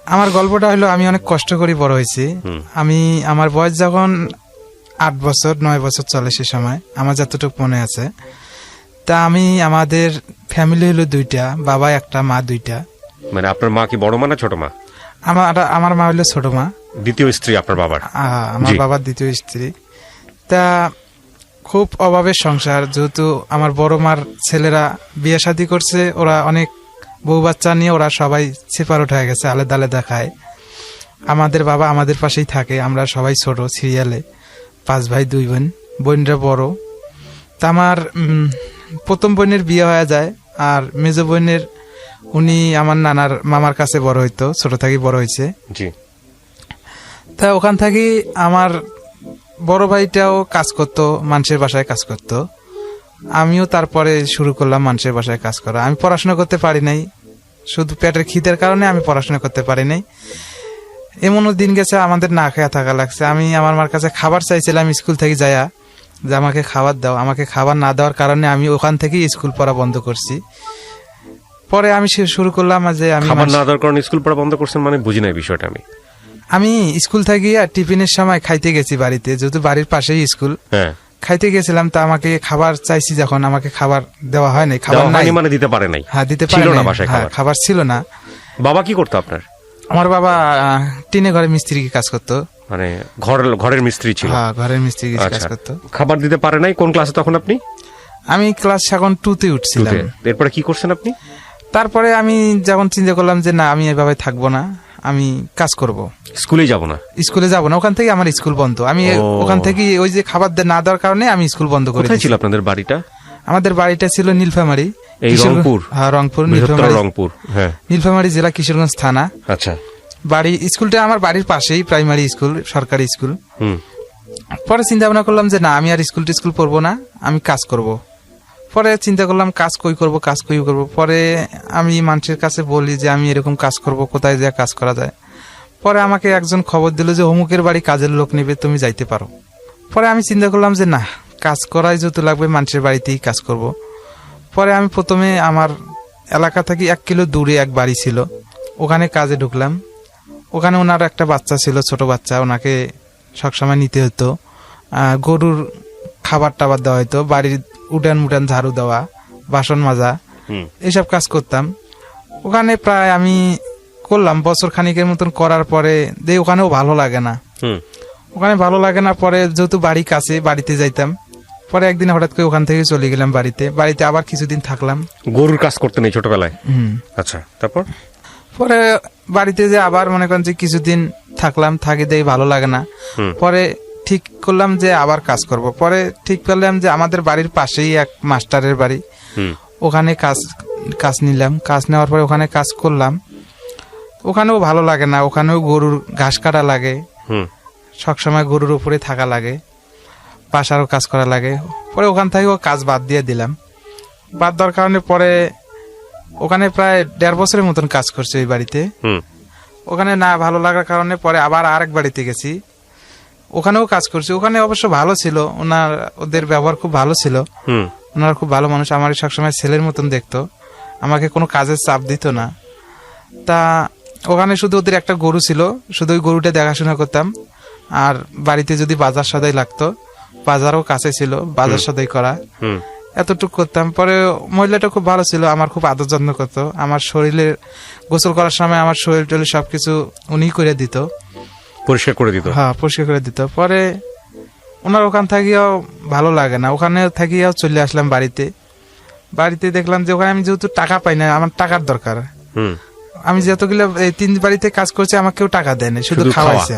আমার গল্পটা হলো আমি অনেক কষ্ট করে বড় হয়েছি। আমি আমার বয়স যখন 8 বছর 9 বছর চলে সে সময় আমার যতটুকু মনে আছে। তা আমি আমাদের ফ্যামিলি হলো 2টা, বাবা একটা মা 2টা। মানে আপনার মা কি বড় মা না ছোট মা? আমার মা হলো ছোট মা, দ্বিতীয় স্ত্রী আপনার বাবার। আমার বাবার দ্বিতীয় স্ত্রী। তা খুব অভাবের সংসার, যেহেতু আমার বড় মার ছেলেরা বিয়ে শাদী করছে, ওরা অনেক বউ বাচ্চা নিয়ে ওরা সবাই সেপারেট হয়ে গেছে, আলাদা আলাদা খায়। আমাদের বাবা আমাদের পাশেই থাকে, আমরা সবাই ছোট সিরিয়ালে 5 ভাই 2 বোন, বোনরা বড়। তা আমার প্রথম বোনের বিয়ে হয়ে যায়, আর মেজ বোনের উনি আমার নানার মামার কাছে বড় হইতো, ছোট থেকে বড় হয়েছে। তা ওখান থেকে আমার বড় ভাইটাও কাজ করতো, মানুষের বাসায় কাজ করতো। আমিও তারপরে শুরু করলাম মানুষের বাসায় কাজ করা। আমি পড়াশোনা করতে পারি নাই, শুধু পেটের খিদের কারণে আমি পড়াশোনা করতে পারি নাই। এমনও দিন গেছে আমাদের না খেয়ে থাকা লাগছে। আমি আমার মার কাছে খাবার চাইছিলাম স্কুল থেকে যাইয়া, যে আমাকে খাবার দাও। আমাকে খাবার না দেওয়ার কারণে আমি ওখান থেকেই স্কুল পড়া বন্ধ করছি। পরে আমি শুরু করলাম যে আমি খাবার না দেওয়ার কারণে স্কুল পড়া বন্ধ করছেন, মানে বুঝি নাই বিষয়টা। আমি স্কুল থেকে টিফিনের সময় খাইতে গেছি বাড়িতে, যেহেতু বাড়ির পাশেই স্কুল, খাইতে গেছিলাম। তা আমাকে খাবার চাইছি, যখন আমাকে খাবার দেওয়া হয় নাই। খাবার নাই মানে দিতে পারে নাই? হ্যাঁ, দিতে পারে না, খাবার ছিল না। বাবা কি করতো আপনার? আমার বাবা টিনে ঘরে মিস্ত্রি কাজ করতো, মানে ঘরের মিস্ত্রি ছিল। হ্যাঁ, ঘরের মিস্ত্রি কাজ করতো। খাবার দিতে পারে নাই। কোন ক্লাসে তখন আপনি? আমি ক্লাস এখন 2-তে উঠছিলাম। এরপরে কি করছেন আপনি? তারপরে আমি যখন চিন্তা করলাম যে না, আমি এভাবে থাকবো না, আমি কাজ করব। স্কুলে যাব না? স্কুলে যাব না, ওখান থেকে আমার স্কুল বন্ধ। আমি ওখান থেকে ওই যে খাবার না দেওয়ার কারণে আমি স্কুল বন্ধ করে দিয়েছি। কোথায় ছিল আপনাদের বাড়িটা? আমাদের বাড়িটা ছিল নীলফামারী, রংপুর। হ্যাঁ, রংপুর, রংপুর, হ্যাঁ, নীলফামারী জেলা, কিশোরগঞ্জ থানা। আচ্ছা। বাড়ি স্কুলটা আমার বাড়ির পাশেই, প্রাইমারি স্কুল, সরকারি স্কুল। পরে চিন্তা ভাবনা করলাম যে না, আমি আর স্কুল পড়বো না, আমি কাজ করব। পরে চিন্তা করলাম কাজ কই করব। পরে আমি মানুষের কাছে বলি যে আমি এরকম কাজ করব, কোথায় যা কাজ করা যায়। পরে আমাকে একজন খবর দিল যে অমুকের বাড়ি কাজের লোক নেবে, তুমি যাইতে পারো। পরে আমি চিন্তা করলাম যে না, কাজ করাই যত লাগবে মানুষের বাড়িতেই কাজ করব। পরে আমি প্রথমে আমার এলাকা থেকে 1 কিলো দূরে এক বাড়ি ছিল, ওখানে কাজে ঢুকলাম। ওখানে ওনার একটা বাচ্চা ছিল, ছোট বাচ্চা, ওনাকে সবসময় নিতে হতো। গরুর খাবার টাবার দেওয়া হতো, বাড়ির উঠান ঝাড়ু দেওয়া, বাসন মাজা, এইসব কাজ করতাম। ওখানে প্রায় আমি করলাম বছর খানিকের মতন। করার পরে ওখানেও ভালো লাগে না। পরে যেহেতু বাড়ি কাছে, বাড়িতে যাইতাম। পরে একদিন হঠাৎ করে ওখান থেকে চলে গেলাম বাড়িতে আবার কিছুদিন থাকলাম। গরুর কাজ করতে নেই ছোটবেলায়? আচ্ছা। তারপর পরে বাড়িতে যে আবার মনে করেন যে কিছুদিন থাকলাম, ভালো লাগে না। পরে ঠিক করলাম যে আবার কাজ করব। পরে ঠিক করলাম যে আমাদের বাড়ির পাশেই এক মাস্টারের বাড়ি, ওখানে কাজ নিলাম। কাজ নেওয়ার পরে ওখানে কাজ করলাম। ওখানেও ভালো লাগে না, ওখানেও গরুর ঘাস কাটা লাগে, সবসময় গরুর উপরে থাকা লাগে, বাসারও কাজ করা লাগে। পরে ওখান থেকেও কাজ বাদ দিয়ে দিলাম। বাদ দেওয়ার কারণে পরে ওখানে প্রায় 1.5 বছরের মতন কাজ করছে ওই বাড়িতে। ওখানে না ভালো লাগার কারণে পরে আবার আরেক বাড়িতে গেছি, ওখানেও কাজ করছি। ওখানে অবশ্য ভালো ছিল, ওদের ব্যবহার খুব ভালো ছিল। ওনারা খুব ভালো মানুষ, আমার সবসময় ছেলের মতন দেখতো, আমাকে কোনো কাজের চাপ দিত না। তা ওখানে শুধু ওদের একটা গরু ছিল, শুধু ওই গরুটা দেখাশোনা করতাম। আর বাড়িতে যদি বাজার সদাই লাগতো, বাজারও কাছে ছিল, বাজার সদাই করা, এতটুকু করতাম। পরে মহিলাটা খুব ভালো ছিল, আমার খুব আদর যত্ন করতো। আমার শরীরে গোসল করার সময় আমার শরীর টরীর সবকিছু উনি করে দিত, পরিষ্কার করে দিত। হ্যাঁ, পরিষ্কার করে দিত। পরে ওনার ওখান থাকিও ভালো লাগে না, ওখানে থাকিও চলে আসলাম বাড়িতে দেখলাম যে ওখানে আমি যেহেতু টাকা পাই না, আমার টাকার দরকার। আমি যতগুলো 3 বাড়িতে কাজ করছি, আমাকে কেউ টাকা দেয় না, শুধু খাওয়াইছে।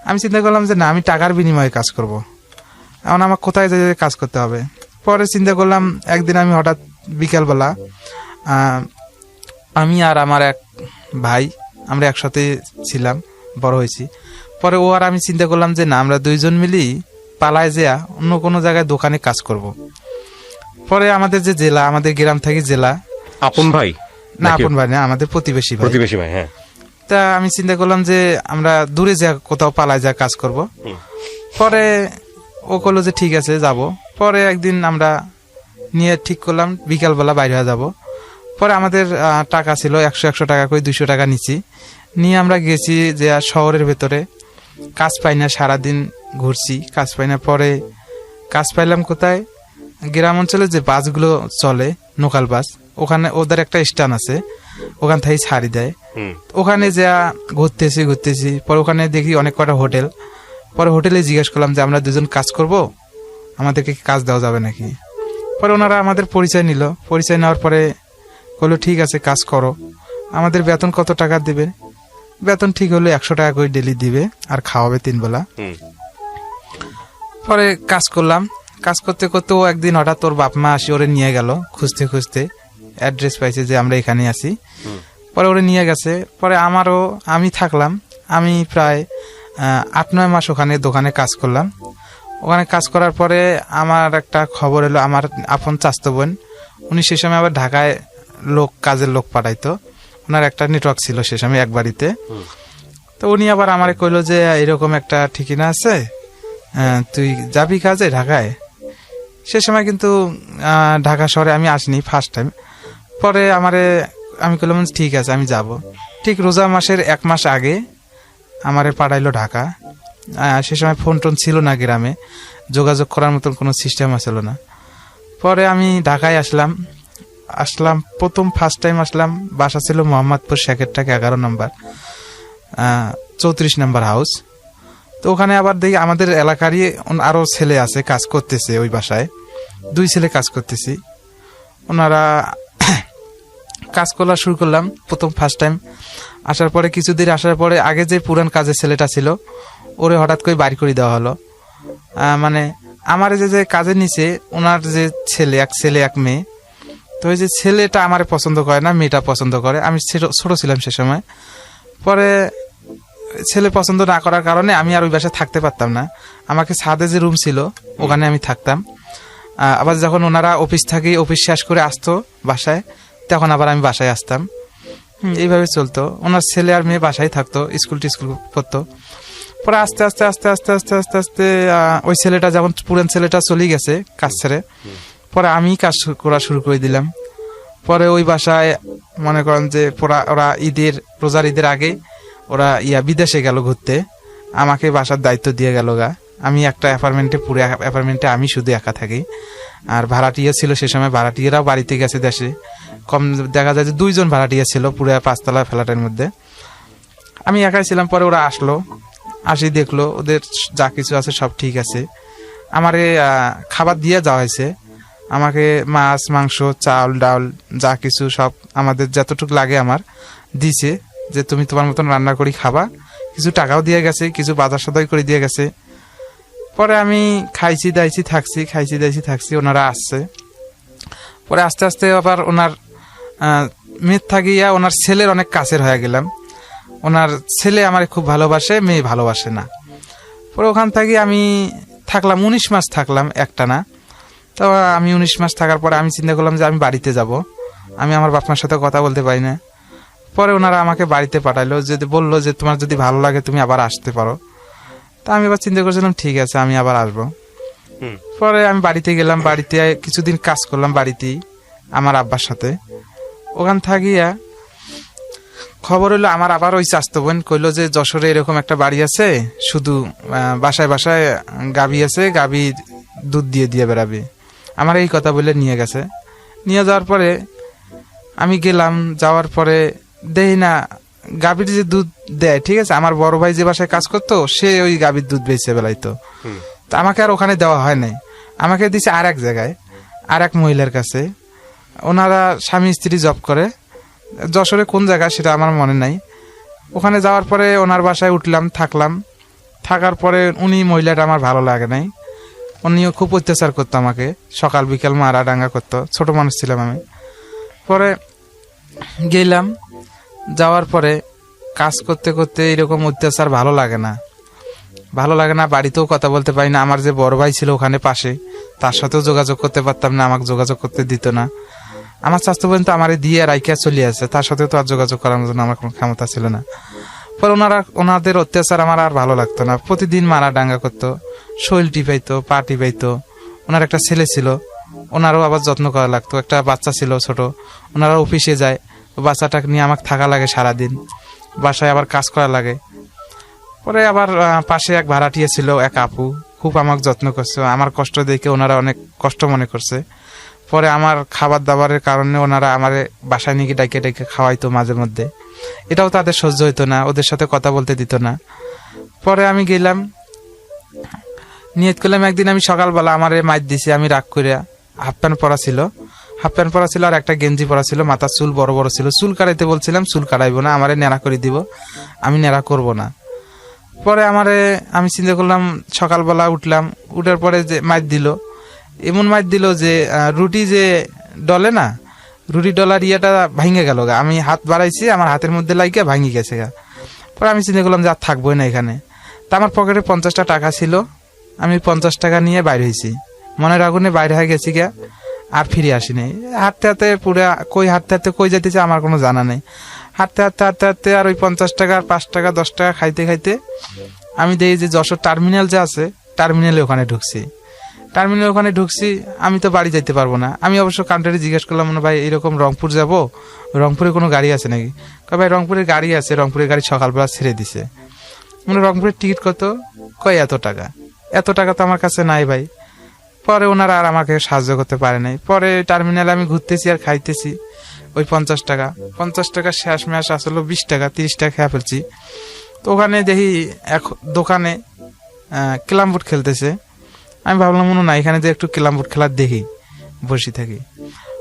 আমি চিন্তা করলাম যে না, আমি টাকার বিনিময়ে কাজ করব, এখন আমার কোথায় যেয়ে কাজ করতে হবে। পরে চিন্তা করলাম, একদিন আমি হঠাৎ বিকালবেলা, আমি আর আমার এক ভাই, আমরা একসাথে ছিলাম, বড় হয়েছি। পরে ও আর আমি চিন্তা করলাম যে না, আমরা 2 জন মিলি পালায় যেয়া অন্য কোনো জায়গায় দোকানে কাজ করব। পরে আমাদের যে জেলা, আমাদের গ্রাম থেকে জেলা, আপন ভাই না, আপন ভাই না, আমাদের প্রতিবেশী ভাই। হ্যাঁ। তা আমি চিন্তা করলাম যে আমরা দূরে যা কোথাও পালায় যা কাজ করব। পরে ও বললো যে ঠিক আছে, যাব। পরে একদিন আমরা নিয়ে ঠিক করলাম বিকালবেলা বাইরে হয়ে যাব। পরে আমাদের টাকা ছিল 100 টাকা করে, 200 টাকা নিছি, নিয়ে আমরা গেছি যে শহরের ভেতরে। কাজ পাই না, সারাদিন ঘুরছি, কাজ পাই না। পরে কাজ পাইলাম কোথায়, গ্রাম অঞ্চলে যে বাসগুলো চলে, লোকাল বাস, ওখানে ওদের একটা স্ট্যান্ড আছে, ওখান থেকে ছাড়ি দেয়। ওখানে যা ঘুরতেছি, পরে ওখানে দেখি অনেক কটা হোটেল। পরে হোটেলে জিজ্ঞেস করলাম যে আমরা দুজন কাজ করব, আমাদেরকে কাজ দেওয়া যাবে নাকি। পরে ওনারা আমাদের পরিচয় নিল, পরিচয় নেওয়ার পরে বললো ঠিক আছে কাজ করো। আমাদের বেতন কত টাকা দিবে, বেতন ঠিক হলো 100 টাকা করে ডেলি দিবে, আর খাওয়াবে 3 বেলা। পরে কাজ করলাম, কাজ করতে করতে ও একদিন হঠাৎ ওর বাপ মা আসি ওরে নিয়ে গেল, খুঁজতে খুঁজতে অ্যাড্রেস পাইছে যে আমরা এখানে আছি। পরে ওরে নিয়ে গেছে। পরে আমি থাকলাম, আমি প্রায় 8-9 মাস ওখানে দোকানে কাজ করলাম। ওখানে কাজ করার পরে আমার একটা খবর এলো, আমার আপন চাচতো বোন, উনি সে সময় আবার ঢাকায় কাজের লোক পাঠাইতো, ওনার একটা নেটওয়ার্ক ছিল সে সময় এক বাড়িতে। তো উনি আবার আমারে কইলো যে এরকম একটা ঠিকানা আছে, তুই যাবি কাজে ঢাকায়। সে সময় কিন্তু ঢাকা শহরে আমি আসিনি, ফার্স্ট টাইম। পরে আমি কইলাম ঠিক আছে আমি যাব। ঠিক রোজা মাসের 1 মাস আগে আমারে পাঠাইলো ঢাকা। সে সময় ফোন টোন ছিল না, গ্রামে যোগাযোগ করার মতন কোনো সিস্টেম ছিল না। পরে আমি ঢাকায় আসলাম, প্রথম ফার্স্ট টাইম আসলাম। বাসা ছিল মোহাম্মদপুর সেকেরটাকে 11 নম্বর 34 নম্বর হাউস। তো ওখানে আবার দেখি আমাদের এলাকারই আরো ছেলে আছে কাজ করতেছে, ওই বাসায় 2 ছেলে কাজ করতেছি। ওনারা কাজ করা শুরু করলাম প্রথম ফার্স্ট টাইম আসার পরে। কিছুদিন আসার পরে আগে যে পুরান কাজের ছেলেটা ছিল ওরে হঠাৎ করে বাড়ি করে দেওয়া হলো। মানে আমার যে কাজে নিচে ওনার যে এক ছেলে এক মেয়ে, তো ওই যে ছেলেটা আমারে পছন্দ করে না, মেয়েটা পছন্দ করে। আমি ছোট ছিলাম সে সময়। পরে ছেলে পছন্দ না করার কারণে আমি আর ওই বাসায় থাকতে পারতাম না। আমাকে ছাদে যে রুম ছিল ওখানে আমি থাকতাম। আবার যখন ওনারা অফিস শেষ করে আসতো বাসায়, তখন আবার আমি বাসায় আসতাম। এইভাবে চলতো। ওনার ছেলে আর মেয়ে বাসায় থাকতো, স্কুল পড়তো। পরে আস্তে আস্তে ওই ছেলেটা, যেমন পুরান ছেলেটা চলে গেছে কাজ ছেড়ে, পরে আমি কাজ করা শুরু করে দিলাম। পরে ওই বাসায় মনে করেন যে ওরা রোজার ঈদের আগে ওরা বিদেশে গেল ঘুরতে, আমাকে বাসার দায়িত্ব দিয়ে গেল গা। আমি একটা অ্যাপার্টমেন্টে আমি শুধু একা থাকি। আর ভাড়াটিয়া ছিল সে সময়, ভাড়াটিয়ারাও বাড়িতে গেছে দেশে। কম দেখা যায় যে 2 জন ভাড়াটিয়া ছিল পুরো 5 তলা ফ্ল্যাটের মধ্যে, আমি একাই ছিলাম। পরে ওরা আসি দেখলো ওদের যা কিছু আছে সব ঠিক আছে। আমারে খাবার দিয়ে যাওয়া হয়েছে, আমাকে মাছ মাংস চাল ডাল যা কিছু সব আমাদের যতটুকু লাগে আমার দিছে, যে তুমি তোমার মতন রান্না করি খাবা। কিছু টাকাও দিয়ে গেছে, কিছু বাজার সদাই করে দিয়ে গেছে। পরে আমি খাইছি দাইছি থাকছি। ওনারা আসছে। পরে আস্তে আস্তে আবার ওনার মেয়ের থাকিয়া ওনার ছেলের অনেক কাছের হয়ে গেলাম। ওনার ছেলে আমার খুব ভালোবাসে, মেয়ে ভালোবাসে না। পরে ওখান থেকে আমি থাকলাম 19 মাস থাকলাম একটানা। তো আমি 19 মাস থাকার পরে আমি চিন্তা করলাম যে আমি বাড়িতে যাব। আমি আমার বাপ মার সাথে কথা বলতে পারি না। পরে ওনারা আমাকে বাড়িতে পাঠাইলো, বললো যে তোমার যদি ভালো লাগে তুমি আবার আসতে পারো। তা আমি আবার চিন্তা করছিলাম ঠিক আছে আমি আবার আসবো। পরে আমি বাড়িতে গেলাম, বাড়িতে কিছুদিন কাজ করলাম বাড়িতেই আমার আব্বার সাথে। ওখান থাকিয়া খবর হলো আমার আবার ওই চাচতো বোন কইলো যে যশোরে এরকম একটা বাড়ি আছে, শুধু বাসায় গাবি আছে, গাবি দুধ দিয়ে বেড়াবে। আমার এই কথা বলে নিয়ে গেছে। নিয়ে যাওয়ার পরে আমি গেলাম, যাওয়ার পরে দেখি না গাভীর যে দুধ দেয়, ঠিক আছে, আমার বড় ভাই যে বাসায় কাজ করতো সে ওই গাভীর দুধ বেচে বেলাইতো। তো আমাকে আর ওখানে দেওয়া হয় নাই, আমাকে দিছে আর এক জায়গায়, আর এক মহিলার কাছে। ওনারা স্বামী স্ত্রী জব করে, যশোরে কোন জায়গা সেটা আমার মনে নাই। ওখানে যাওয়ার পরে ওনার বাসায় উঠলাম, থাকার পরে উনি মহিলাটা আমার ভালো লাগে নাই। উনিও খুব অত্যাচার করতো আমাকে, সকাল বিকাল মারা ডাঙ্গা করতো। ছোট মানুষ ছিলাম আমি। পরে গেলাম, যাওয়ার পরে কাজ করতে করতে এরকম অত্যাচার ভালো লাগে না। বাড়িতেও কথা বলতে পারি না। আমার যে বড় ভাই ছিল ওখানে পাশে, তার সাথেও যোগাযোগ করতে পারতাম না, আমাকে যোগাযোগ করতে দিত না। আমার স্বাস্থ্য পর্যন্ত আমার দিয়ে রাইকা চলে আসে, তার সাথেও তো আর যোগাযোগ করার জন্য আমার কোনো ক্ষমতা ছিল না। পরে ওনাদের অত্যাচার আমার আর ভালো লাগতো না। প্রতিদিন মারা ডাঙ্গা করতো, শৈল টিপাইতো, পা টিপাইতো। ওনার একটা ছেলে ছিল, ওনারও আবার যত্ন করা লাগতো, একটা বাচ্চা ছিল ছোট, ওনারা অফিসে যায়, বাচ্চাটাকে নিয়ে আমাকে থাকা লাগে সারাদিন, বাসায় আবার কাজ করা লাগে। পরে আবার পাশে এক ভাড়াটিয়া ছিল, এক আপু, খুব আমাকে যত্ন করছে, আমার কষ্ট দেখে ওনারা অনেক কষ্ট মনে করছে। পরে আমার খাবার দাবারের কারণে ওনারা আমার বাসায় নিয়ে ডাইকে ডাইকে খাওয়াইতো মাঝে মধ্যে, এটাও তাদের সহ্য হইতো না, ওদের সাথে কথা বলতে দিত না। পরে আমি গেলাম, নিয়ত করলাম একদিন আমি সকালবেলা আমারে মাইর দিছি, আমি রাগ করে হাফ প্যান্ট পরা ছিল, আর একটা গেঞ্জি পরা ছিল, মাথার চুল বড় বড় ছিল, চুল কাটাইতে বলছিলাম, চুল কাটাইবো না, আমারে নেড়া করে দিব, আমি নেড়া করব না। পরে আমি চিন্তা করলাম, সকালবেলা উঠলাম, উঠার পরে যে মাইর দিল, এমন মাইর দিল যে রুটি যে ডলে না, রুটি ডলার ইয়েটা ভাঙে গেল গা, আমি হাত বাড়াইছি, আমার হাতের মধ্যে লাগিয়ে ভাঙি গেছে গা। পরে আমি চিন্তা করলাম যে আর থাকবোই না এখানে। তা আমার পকেটে 50টা টাকা ছিল, আমি 50 টাকা নিয়ে বাইরে হয়েছি, মনের আগুনে বাইরে হয়ে গেছি গা, আর ফিরে আসিনি। হাঁটতে হাঁটতে পুরা হাঁটতে কই যেতেছে আমার কোনো জানা নেই। হাঁটতে আর ওই 50 টাকা, 5 টাকা, 10 টাকা খাইতে খাইতে আমি দেখি যে যশোর টার্মিনাল যে আছে, টার্মিনালে ওখানে ঢুকছি। আমি তো বাড়ি যাইতে পারবো না। আমি অবশ্য কাউন্টারে জিজ্ঞেস করলাম, ভাই এরকম রংপুর যাবো, রংপুরে কোনো গাড়ি আছে নাকি? ভাই রংপুরের গাড়ি আছে, রংপুরের গাড়ি সকালবেলা ছেড়ে দিছে। রংপুরের টিকিট কত? কয় এত টাকা তো আমার কাছে নাই ভাই। পরে ওনারা আর আমাকে সাহায্য করতে পারে নাই। পরে টার্মিনালে আমি ঘুরতেছি আর খাইতেছি, ওই 50 টাকা শেষ মেশ আসলো 20 টাকা, 30 টাকা খেয়ে ফেলছি। তো ওখানে দেখি এক দোকানে ক্যারাম বোর্ড খেলতেছে। আমি ভাবলাম না, এখানে যে একটু ক্যারাম বোর্ড খেলা দেখি, বসে থাকি।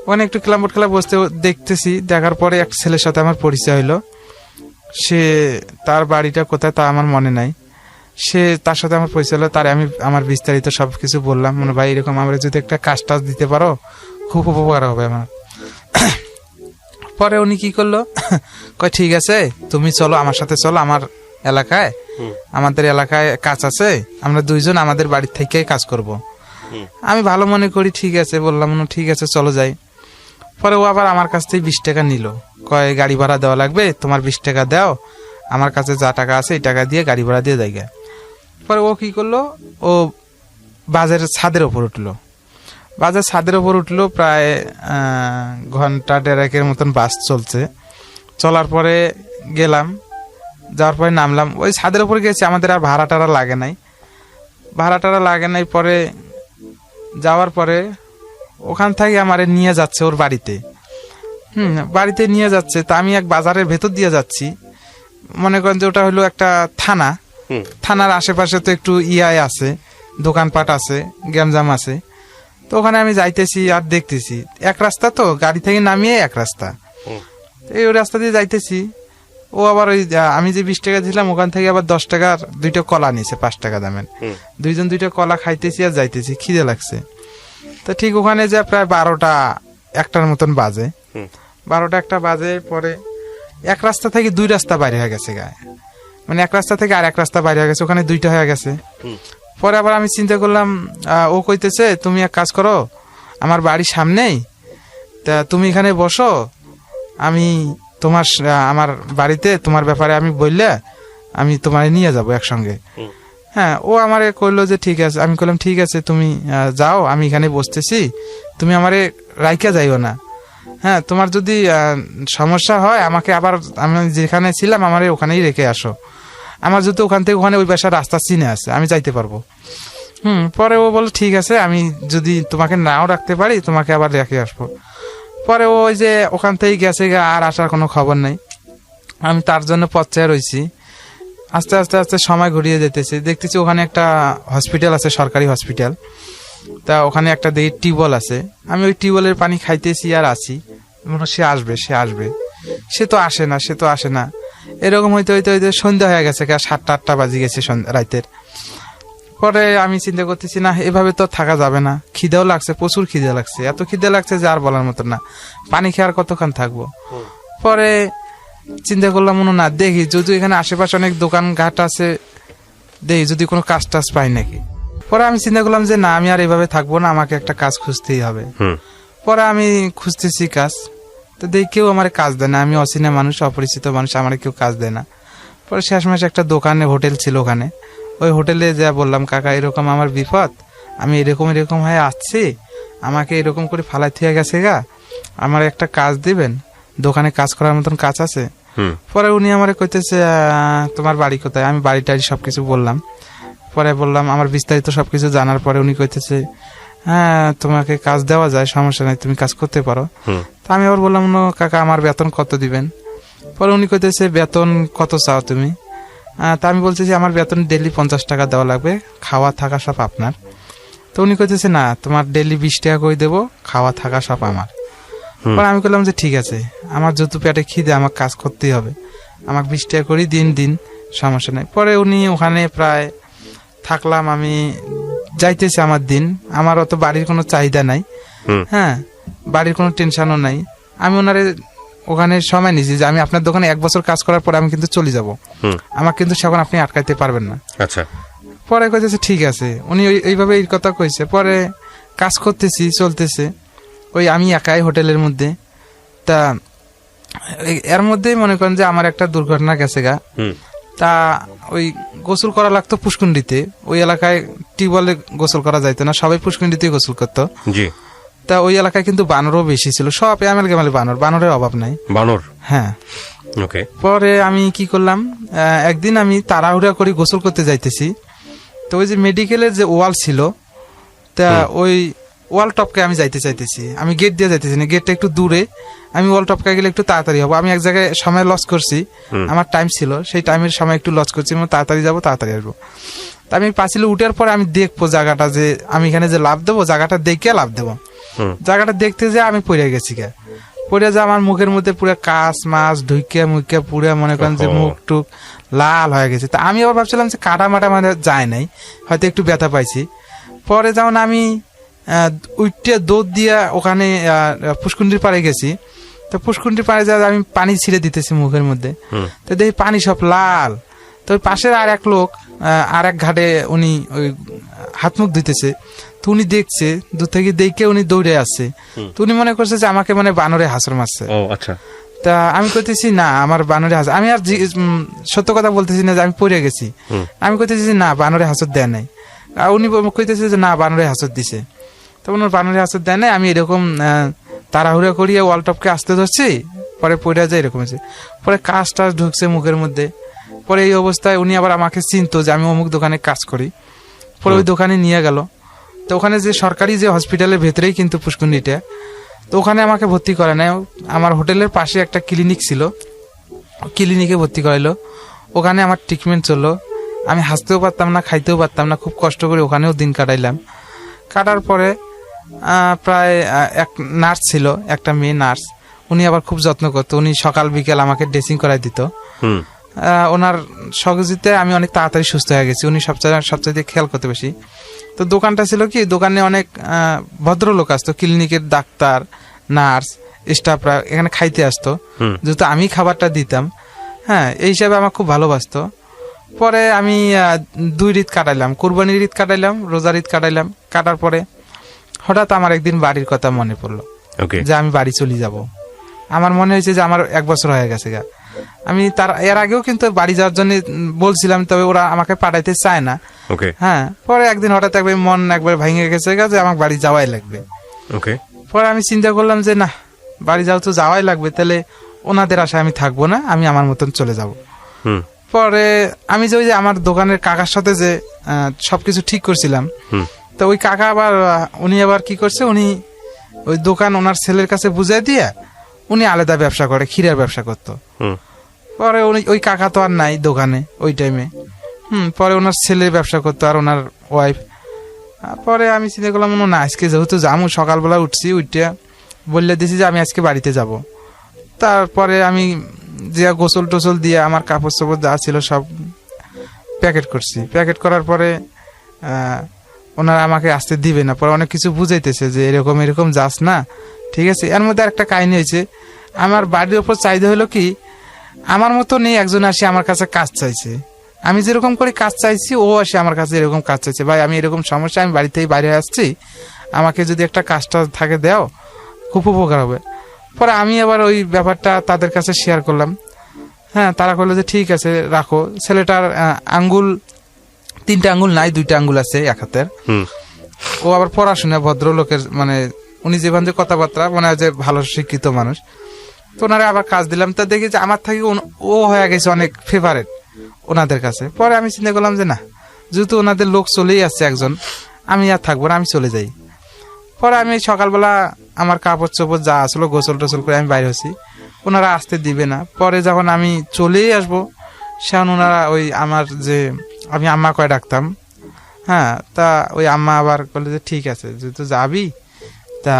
ওখানে একটু ক্যারাম বোর্ড খেলা বসতে দেখতেছি, দেখার পরে এক ছেলের সাথে আমার পরিচয় হইলো। সে, তার বাড়িটা কোথায় তা আমার মনে নাই, তার সাথে আমার পরিচয় হলো। তার আমি আমার বিস্তারিত সবকিছু বললাম, ভাই এরকম আমরা যদি একটা কাজ টাজ দিতে পারো খুব উপকার হবে আমার। পরে উনি কি করলো, কয় ঠিক আছে তুমি চলো আমার সাথে, চলো আমার এলাকায়, আমাদের এলাকায় কাজ আছে, আমরা দুইজন আমাদের বাড়ির থেকে কাজ করব। আমি ভালো মনে করি, ঠিক আছে বললাম, ঠিক আছে চলো যাই। পরে ও আবার আমার কাছ থেকে 20 টাকা নিল, কয় গাড়ি ভাড়া দেওয়া লাগবে, তোমার 20 টাকা দাও, আমার কাছে যা টাকা আছে এই টাকা দিয়ে গাড়ি ভাড়া দিয়ে দেয়। পরে ও কি করলো, ও বাজারের ছাদের ওপর উঠলো, প্রায় ঘন্টা 1.5 মতন বাস চলছে। চলার পরে গেলাম, যাওয়ার পরে নামলাম, ওই ছাদের উপরে গেছি, আমাদের আর ভাড়া টাড়া লাগে নাই। পরে যাওয়ার পরে ওখান থেকে আমারে নিয়ে যাচ্ছে ওর বাড়িতে, বাড়িতে নিয়ে যাচ্ছে। তা আমি এক বাজারের ভেতর দিয়ে যাচ্ছি, মনে করেন যে ওটা হলো একটা থানার আশেপাশে তো একটু আছে, দোকানপাট আছে, গ্যামজাম আছে। তো ওখানে আমি যাইতেছি আর দেখতেছি, এক রাস্তা তো, গাড়ি থেকে নামিয়ে এক রাস্তা, এই ওই রাস্তা দিয়ে যাইতেছি। ও আবার ওই আমি যে 20 টাকা দিলাম ওখান থেকে আবার 10 টাকার 2টা কলা নিছে, 5 টাকা দামের। দুইজন 2টা কলা খাইতেছি আর যাইতেছি, খিদে লাগছে। তো ঠিক ওখানে যে প্রায় 12টা 1টার মতন বাজে, 12টা 1টা বাজে। পরে এক রাস্তা থেকে 2 রাস্তা বাইরে হয়ে গেছে গায়ে, মানে এক রাস্তা থেকে আর এক রাস্তা বাইরে হয়ে গেছে, ওখানে 2টা হয়ে গেছে। পরে আবার আমি চিন্তা করলাম, ও কইতেছে তুমি এক কাজ করো, আমার বাড়ির সামনেই, তা তুমি এখানে বসো, আমি আমার বাড়িতে তোমার ব্যাপারে আমি বললে আমি তোমার নিয়ে যাবো একসঙ্গে। হ্যাঁ, ও আমারে কইলো যে ঠিক আছে। আমি কইলাম ঠিক আছে তুমি যাও, আমি এখানে বসতেছি, তুমি আমারে রাইকা যাইও না। হ্যাঁ, তোমার যদি সমস্যা হয় আমাকে আবার, আমি যেখানে ছিলাম আমারে ওখানেই রেখে আসো, আমার যদি ওখান থেকে ওখানে ওই বাসার রাস্তা চিনে আছে, আমি যাইতে পারবো। পরে ও বলল ঠিক আছে, আমি যদি তোমাকে নাও রাখতে পারি তোমাকে আবার রেখে আসবো। পরে ওই যে ওখান থেকে গেছে, আর আসার কোনো খবর নেই। আমি তার জন্য পথ চেয়ে রয়েছি। আস্তে আস্তে আস্তে সময় ঘুরিয়ে যেতেছে, দেখতেছি ওখানে একটা হসপিটাল আছে, সরকারি হসপিটাল। তা ওখানে একটা দেখি টিউবওয়েল আছে, আমি ওই টিউবওয়েলের পানি খাইতেছি আর আছি, সে আসবে, সে তো আসে না। এরকম হইতে সন্ধ্যা হয়ে গেছে, 7টা 8টা বাজে গেছে রাতের। পরে আমি চিন্তা করতেছি, না এভাবে তো থাকা যাবে না, খিদেও লাগছে, প্রচুর খিদে লাগছে, এত খিদে লাগছে যে আর বলার মতো না, পানি খেয়ে কতক্ষণ থাকবো। পরে চিন্তা করলাম, না দেখি যদি এখানে আশেপাশে অনেক দোকান ঘাট আছে, দেখি যদি কোনো কাজ টাজ পাই নাকি। পরে আমি চিন্তা করলাম যে না, আমি আর এভাবে থাকবো না, আমাকে একটা কাজ খুঁজতেই হবে। পরে আমি খুঁজতেছি কাজ, তো দেখি কেউ আমার কাজ দেয় না, আমি অচেনা মানুষ, অপরিচিত মানুষ, আমার কেউ কাজ দেয় না। পরে শেষমেশ একটা দোকানে, হোটেল ছিল ওখানে, ওই হোটেলে যা বললাম, কাকা এরকম আমার বিপদ, আমি এরকম হয়ে আসছি, আমাকে এরকম করে ফালাই থিয়ে গেছে গা, আমার একটা কাজ দিবেন, দোকানে কাজ করার মতন কাজ আছে। পরে উনি আমারে কইতেছে তোমার বাড়ি কোথায়? আমি বাড়ি টাড়ি সবকিছু বললাম। পরে বললাম আমার বিস্তারিত সবকিছু জানার পরে উনি কইতেছে হ্যাঁ তোমাকে কাজ দেওয়া যায়, সমস্যা নাই, তুমি কাজ করতে পারো। তা আমি আবার বললাম নো কাকা আমার বেতন কত দিবেন? পরে উনি কইতেছে বেতন কত চাও তুমি? তা আমি বলছি যে আমার বেতন ডেইলি 50 টাকা দেওয়া লাগবে, খাওয়া থাকা সব আপনার। তো উনি কইতেছে না তোমার ডেইলি 20 টাকা করে দেবো, খাওয়া থাকা সব আমার। পরে আমি বললাম যে ঠিক আছে, আমার যেহেতু পেটে খিদে আমার কাজ করতেই হবে, আমাকে 20 টাকা করে দিন, সমস্যা নেই। পরে উনি ওখানে প্রায় থাকলাম, আমি যাইতেছি আমার দিন, আমার অত বাড়ির কোনো চাহিদা নাই, হ্যাঁ বাড়ির কোনো টেনশনও নাই। আমি ওনারে ওখানে সময় নিয়েছি যে আমি আপনার দোকানে 1 বছর কাজ করার পরে আমি কিন্তু চলে যাব, আমার কিন্তু সেখন আপনি আটকাইতে পারবেন না। আচ্ছা। পরে কইতেছে ঠিক আছে, উনি এইভাবে এই কথা কইছে। পরে কাজ করতেছি, চলতেছে, ওই আমি একাই হোটেলের মধ্যে। তা এর মধ্যে মনে করেন যে আমার একটা দুর্ঘটনা গেছে গা। তা ওই গোসল করা লাগতো পুষ্কুন্ডিতে, ওই এলাকায় টিউবওয়েলে গোসল করা যাইতো না, সবাই পুষ্কুন্ডিতেই গোসল করতো। জি। তা ওই এলাকায় কিন্তু বানরও বেশি ছিল, সব এমএল গেমালে বানরের অভাব নাই। বানর? হ্যাঁ। ওকে। পরে আমি কি করলাম, একদিন আমি তাড়াহুড়া করে গোসল করতে যাইতেছি। তো ওই যে মেডিকেলের যে ওয়াল ছিল, তা ওই ওয়াল টপকে আমি যাইতে চাইতেছি, আমি গেট দিয়ে যাইতেছি না, গেটটা একটু দূরে, আমি ওয়াল টপকে গেলে একটু তাড়াতাড়ি হবো। আমি এক জায়গায় সময় লস করছি, আমার টাইম ছিল, সেই টাইমের সময় একটু লস করছি, তাড়াতাড়ি যাবো, তাড়াতাড়ি আসবো। তা আমি পাঁচিলে উঠার পরে আমি দেখবো জায়গাটা, যে আমি এখানে যে লাভ দেবো, জায়গাটা দেখে লাভ দেবো। জায়গাটা দেখতে যে আমি পড়ে গেছি গা, পড়ে যা আমার মুখের মধ্যে পুরো কাঁচ মাছ ঢুকে মুখে পুরো মনে করেন যে মুখ টুক লাল হয়ে গেছে। তা আমি আবার ভাবছিলাম যে কাটা মাটা মানে যায় নাই, হয়তো একটু ব্যথা পাইছি। পরে যেমন আমি উইটে দৌড় দিয়া ওখানে পুষ্কুন্ডির পাড়ে গেছি। তো পুষ্কুন্ডির পাড়ে যা আমি পানি ছিঁড়ে দিতেছি মুখের মধ্যে, তো দেখি পানি সব লাল। তো ওই পাশের আর এক লোক আর এক ঘাটে উনি ওই হাত মুখ ধুইতেছে, তো উনি দেখছে দূর থেকে, দেখে উনি দৌড়ে আসছে। তো উনি মনে করছে যে আমাকে মানে বানরে হাসর মারছে। আচ্ছা। তা আমি কইতেছি না আমার বানরে হাসর, আমি আর সত্য কথা বলতেছি না যে আমি পড়ে গেছি, আমি কইতেছি না বানরে হাসর দেয় নাই। আর উনি কইতেছে যে না বানরে হাসর দিছে। তো ওনার বানরে হাসর দেয় নাই, আমি এরকম তাড়াহুড়া করিয়ে ওয়াল টপকে আসতে ধরছি, পরে পড়ে যায় এরকম হয়েছে। পরে কাজ টাজ ঢুকছে মুখের মধ্যে। পরে এই অবস্থায় উনি আবার আমাকে চিনতো যে আমি অমুক দোকানে কাজ করি। পরে ওই দোকানে নিয়ে গেল। তো ওখানে যে সরকারি যে হসপিটালের ভেতরেই কিন্তু পুষ্কুন্ডিটা, তো ওখানে আমাকে ভর্তি করে নাই। আমার হোটেলের পাশে একটা ক্লিনিক ছিল, ক্লিনিকে ভর্তি করাইলো। ওখানে আমার ট্রিটমেন্ট চললো। আমি হাসতেও পারতাম না, খাইতেও পারতাম না, খুব কষ্ট করে ওখানেও দিন কাটাইলাম। কাটার পরে প্রায় এক নার্স ছিল, একটা মেয়ে নার্স, উনি আবার খুব যত্ন করতো। উনি সকাল বিকেল আমাকে ড্রেসিং করাই দিত। ওনার সহযোগিতে আমি অনেক তাড়াতাড়ি সুস্থ হয়ে গেছি। উনি সবচেয়ে খেয়াল করতে বেশি। তো দোকানটা ছিল কি, দোকানে অনেক ভদ্রলোক আসতো, ক্লিনিকের ডাক্তার, নার্স, স্টাফরা এখানে খাইতে আসতো, যেহেতু আমি খাবারটা দিতাম। হ্যাঁ, এই হিসাবে আমার খুব ভালোবাসতো। পরে আমি 2 ঈদ কাটাইলাম, কুরবানির ঈদ কাটাইলাম, রোজার ঈদ কাটাইলাম। কাটার পরে হঠাৎ আমার একদিন বাড়ির কথা মনে পড়লো, যে আমি বাড়ি চলে যাব। আমার মনে হয়েছে যে আমার 1 বছর হয়ে গেছে গা। আমি এর আগেও কিন্তু বাড়ি যাওয়ার জন্য বলছিলাম, তবে ওরা আমাকে পাঠাইতে চায় না। হ্যাঁ, পরে একদিন হঠাৎ একবার মন একবার ভেঙে গেছে যে আমার বাড়ি যাওয়াই লাগবে। পরে আমি চিন্তা করলাম যে না, বাড়ি যাও তো যাওয়াই লাগবে, তাহলে ওনাদের আশায় আমি থাকবো না, আমি আমার মতন চলে যাব। পরে আমি যে ওই যে আমার দোকানের কাকার সাথে যে সবকিছু ঠিক করছিলাম, তো ওই কাকা আবার উনি আবার কি করছে, উনি ওই দোকান ওনার ছেলের কাছে বুঝাই দিয়ে উনি আলাদা ব্যবসা করে, ক্ষীরের ব্যবসা করতো। পরে উনি ওই কাকা তো আর নাই দোকানে ওই টাইমে। পরে ওনার ছেলের ব্যবসা করতো আর ওনার ওয়াইফ। পরে আমি চিন্তা করলাম না, আজকে যেহেতু যাবো, সকালবেলা উঠছি, উঠে বললে দিছি যে আমি আজকে বাড়িতে যাব। তারপরে আমি যে গোসল টোসল দিয়ে আমার কাপড় চোপড় যা ছিল সব প্যাকেট করছি। প্যাকেট করার পরে ওনারা আমাকে আসতে দিবে না। পরে অনেক কিছু বুঝাইতেছে যে এরকম এরকম যাস না, ঠিক আছে। এর মধ্যে একটা কাহিনী হয়েছে, আমার বাড়ির ওপর চাহিদা হলো কি, আমার মতো নেই একজন আসে আমার কাছে কাজ চাইছে। আমি যেরকম করে কাজ চাইছি, ও আসে আমার কাছে এরকম কাজ চাইছে, ভাই আমি এরকম সমস্যা, আমি বাড়ি থেকে বাইরে আসছি, আমাকে যদি একটা কাজটা থাকে দাও, খুব উপকার হবে। পরে আমি আবার ওই ব্যাপারটা তাদের কাছে শেয়ার করলাম। হ্যাঁ, তারা বললো যে ঠিক আছে রাখো। ছেলেটার আঙ্গুল 3টা আঙ্গুল নাই, 2টা আঙ্গুল আছে এক হাতের। ও আবার পড়াশোনা ভদ্রলোকের, মানে উনি যেভাবে যে কথাবার্তা মনে হয় যে ভালো শিক্ষিত মানুষ। তো ওনারা আবার কাজ দিলাম, তা দেখি যে আমার থেকে ও হয়ে গেছে অনেক ফেভারেট ওনাদের কাছে। পরে আমি চিন্তা করলাম যে না, যেহেতু ওনাদের লোক চলেই আসছে একজন, আমি আর থাকবো না, আমি চলে যাই। পরে আমি সকালবেলা আমার কাপড় চোপড় যা আসলো গোসল টোসল করে আমি বাইরে হচ্ছি, ওনারা আসতে দিবে না। পরে যখন আমি চলেই আসবো, সেখন ওনারা ওই আমার যে আমি আম্মা কয়ে ডাকতাম, হ্যাঁ, তা ওই আম্মা আবার বললে যে ঠিক আছে যেহেতু যাবি, তা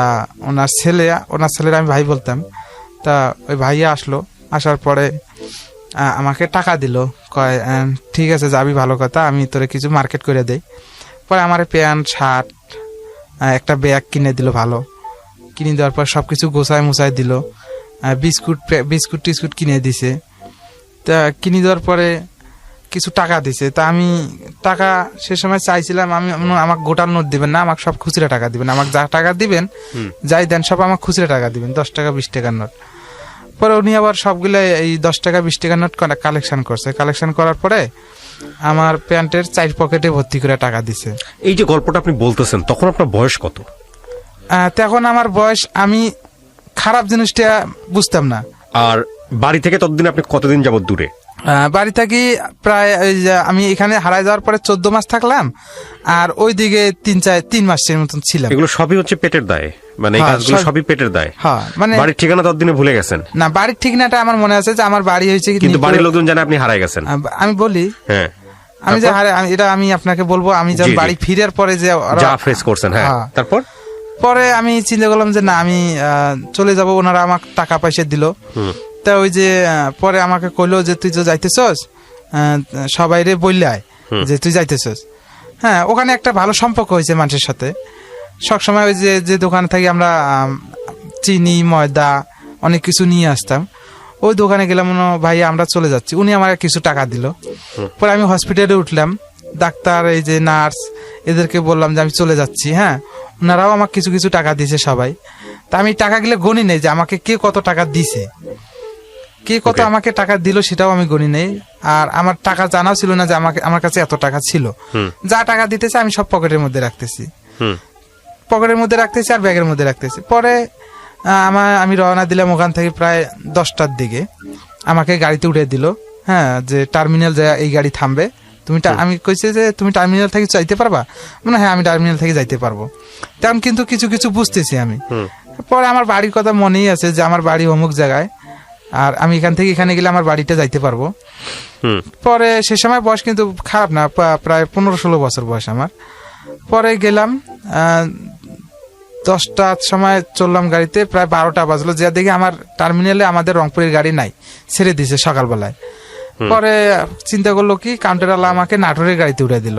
ওনার ছেলের আমি ভাই বলতাম। তা ওই ভাইয়া আসলো, আসার পরে আমাকে টাকা দিল, কয় ঠিক আছে যাবি, ভালো কথা, আমি তোরে কিছু মার্কেট করে দেই। পরে আমার প্যান্ট শার্ট একটা ব্যাগ কিনে দিল, ভালো কিনে দেওয়ার পর সবকিছু গোছায় মোছায় দিল, বিস্কুট টিস্কুট কিনে দিছে। তা কিনে দেওয়ার পরে কিছু টাকা দিছে। তা আমি টাকা সে সময় চাইছিলাম, আমি আমাকে গোটাল নোট দিবেন না, আমাকে সব খুচরা টাকা দিবেন, আমাকে যা টাকা দিবেন যাই দেন সব আমাকে খুচরা টাকা দিবেন, 10 টাকা 20 টাকার নোট। পরে উনি আবার সবগুলো এই 10 টাকা 20 টাকার নোট কালেকশন করছে। কালেকশন করার পরে আমার প্যান্টের 4 পকেটে ভর্তি করে টাকা দিছে। এই যে গল্পটা আপনি বলতেছেন, তখন আপনার বয়স কত? তখন আমার বয়স, আমি খারাপ জিনিসটা বুঝতাম না। আর বাড়ি থেকে ততদিন আপনি কতদিন যাবত দূরে? বাড়ি থাকি প্রায় আমি এখানে হারায় যাওয়ার পরে 14 মাস থাকলাম, আর ওইদিকে 3 মাসের মতন ছিলাম। এগুলো সবই হচ্ছে পেটের দায়, মানে এই কাজগুলো সবই পেটের দায়। হ্যাঁ, মানে বাড়ির ঠিকানা ততদিনে ভুলে গেছেন? না, বাড়ির ঠিকানাটা আমার মনে আছে যে আমার বাড়ি হয়েছে, কিন্তু বাড়ির লোকজন জানে আপনি হারায় গেছেন। আমি বলি, হ্যাঁ, আমি যে এটা আমি আপনাকে বলবো, আমি যখন বাড়ি ফিরার পরে যে যা ফেস করছেন। হ্যাঁ, তারপর পরে আমি চিন্তা করলাম যে না, আমি চলে যাব। ওনারা আমাকে টাকা পয়সা দিল। তা ওই যে পরে আমাকে কইলো যে তুই তো যাইতেছস, সবাই রে বললাই যে তুই যাইতেছস। হ্যাঁ, ওখানে একটা ভালো সম্পর্ক হয়েছে মানুষের সাথে। সবসময় ওই যে দোকানে থাকি আমরা চিনি ময়দা অনেক কিছু নিয়ে আসতাম, ওই দোকানে গেলাম, ভাই আমরা চলে যাচ্ছি, উনি আমাকে কিছু টাকা দিল। পরে আমি হসপিটালে উঠলাম, ডাক্তার এই যে নার্স এদেরকে বললাম যে আমি চলে যাচ্ছি। হ্যাঁ, ওনারাও আমাকে কিছু কিছু টাকা দিয়েছে সবাই। তা আমি টাকাগুলো গণি নেই যে আমাকে কে কত টাকা দিছে, কে কত আমাকে টাকা দিল, সেটাও আমি গণি নেই। আর আমার টাকা জানাও ছিল না যে আমার কাছে এত টাকা ছিল। যা টাকা দিতেছে আমি সব পকেটের মধ্যে রাখতেছি, আর ব্যাগের মধ্যে রাখতেছি। পরে আমি রওনা দিলাম ওখান থেকে প্রায় 10টার দিকে। আমাকে গাড়িতে উঠে দিল, হ্যাঁ, যে টার্মিনাল যায় এই গাড়ি থামবে, তুমি আমি কইছি যে তুমি টার্মিনাল থেকে যাইতে পারবা, মানে হ্যাঁ আমি টার্মিনাল থেকে যাইতে পারবো। তেমন কিন্তু কিছু কিছু বুঝতেছি আমি। পরে আমার বাড়ির কথা মনেই আছে যে আমার বাড়ি অমুক জায়গায়, আর আমি এখান থেকে এখানে গেলে আমার বাড়িতে যাইতে পারবো। পরে সে সময় বয়স কিন্তু খারাপ না, প্রায় 15-16 বছর বয়স আমার। পরে গেলাম, 10টার সময় চললাম গাড়িতে, প্রায় 12টা বাজলো, যে দেখি আমার টার্মিনালে আমাদের রংপুরের গাড়ি নাই, ছেড়ে দিছে সকালবেলায়। পরে চিন্তা করলো কি, কাউন্টারওয়ালা আমাকে নাটোরের গাড়িতে উঠে দিল।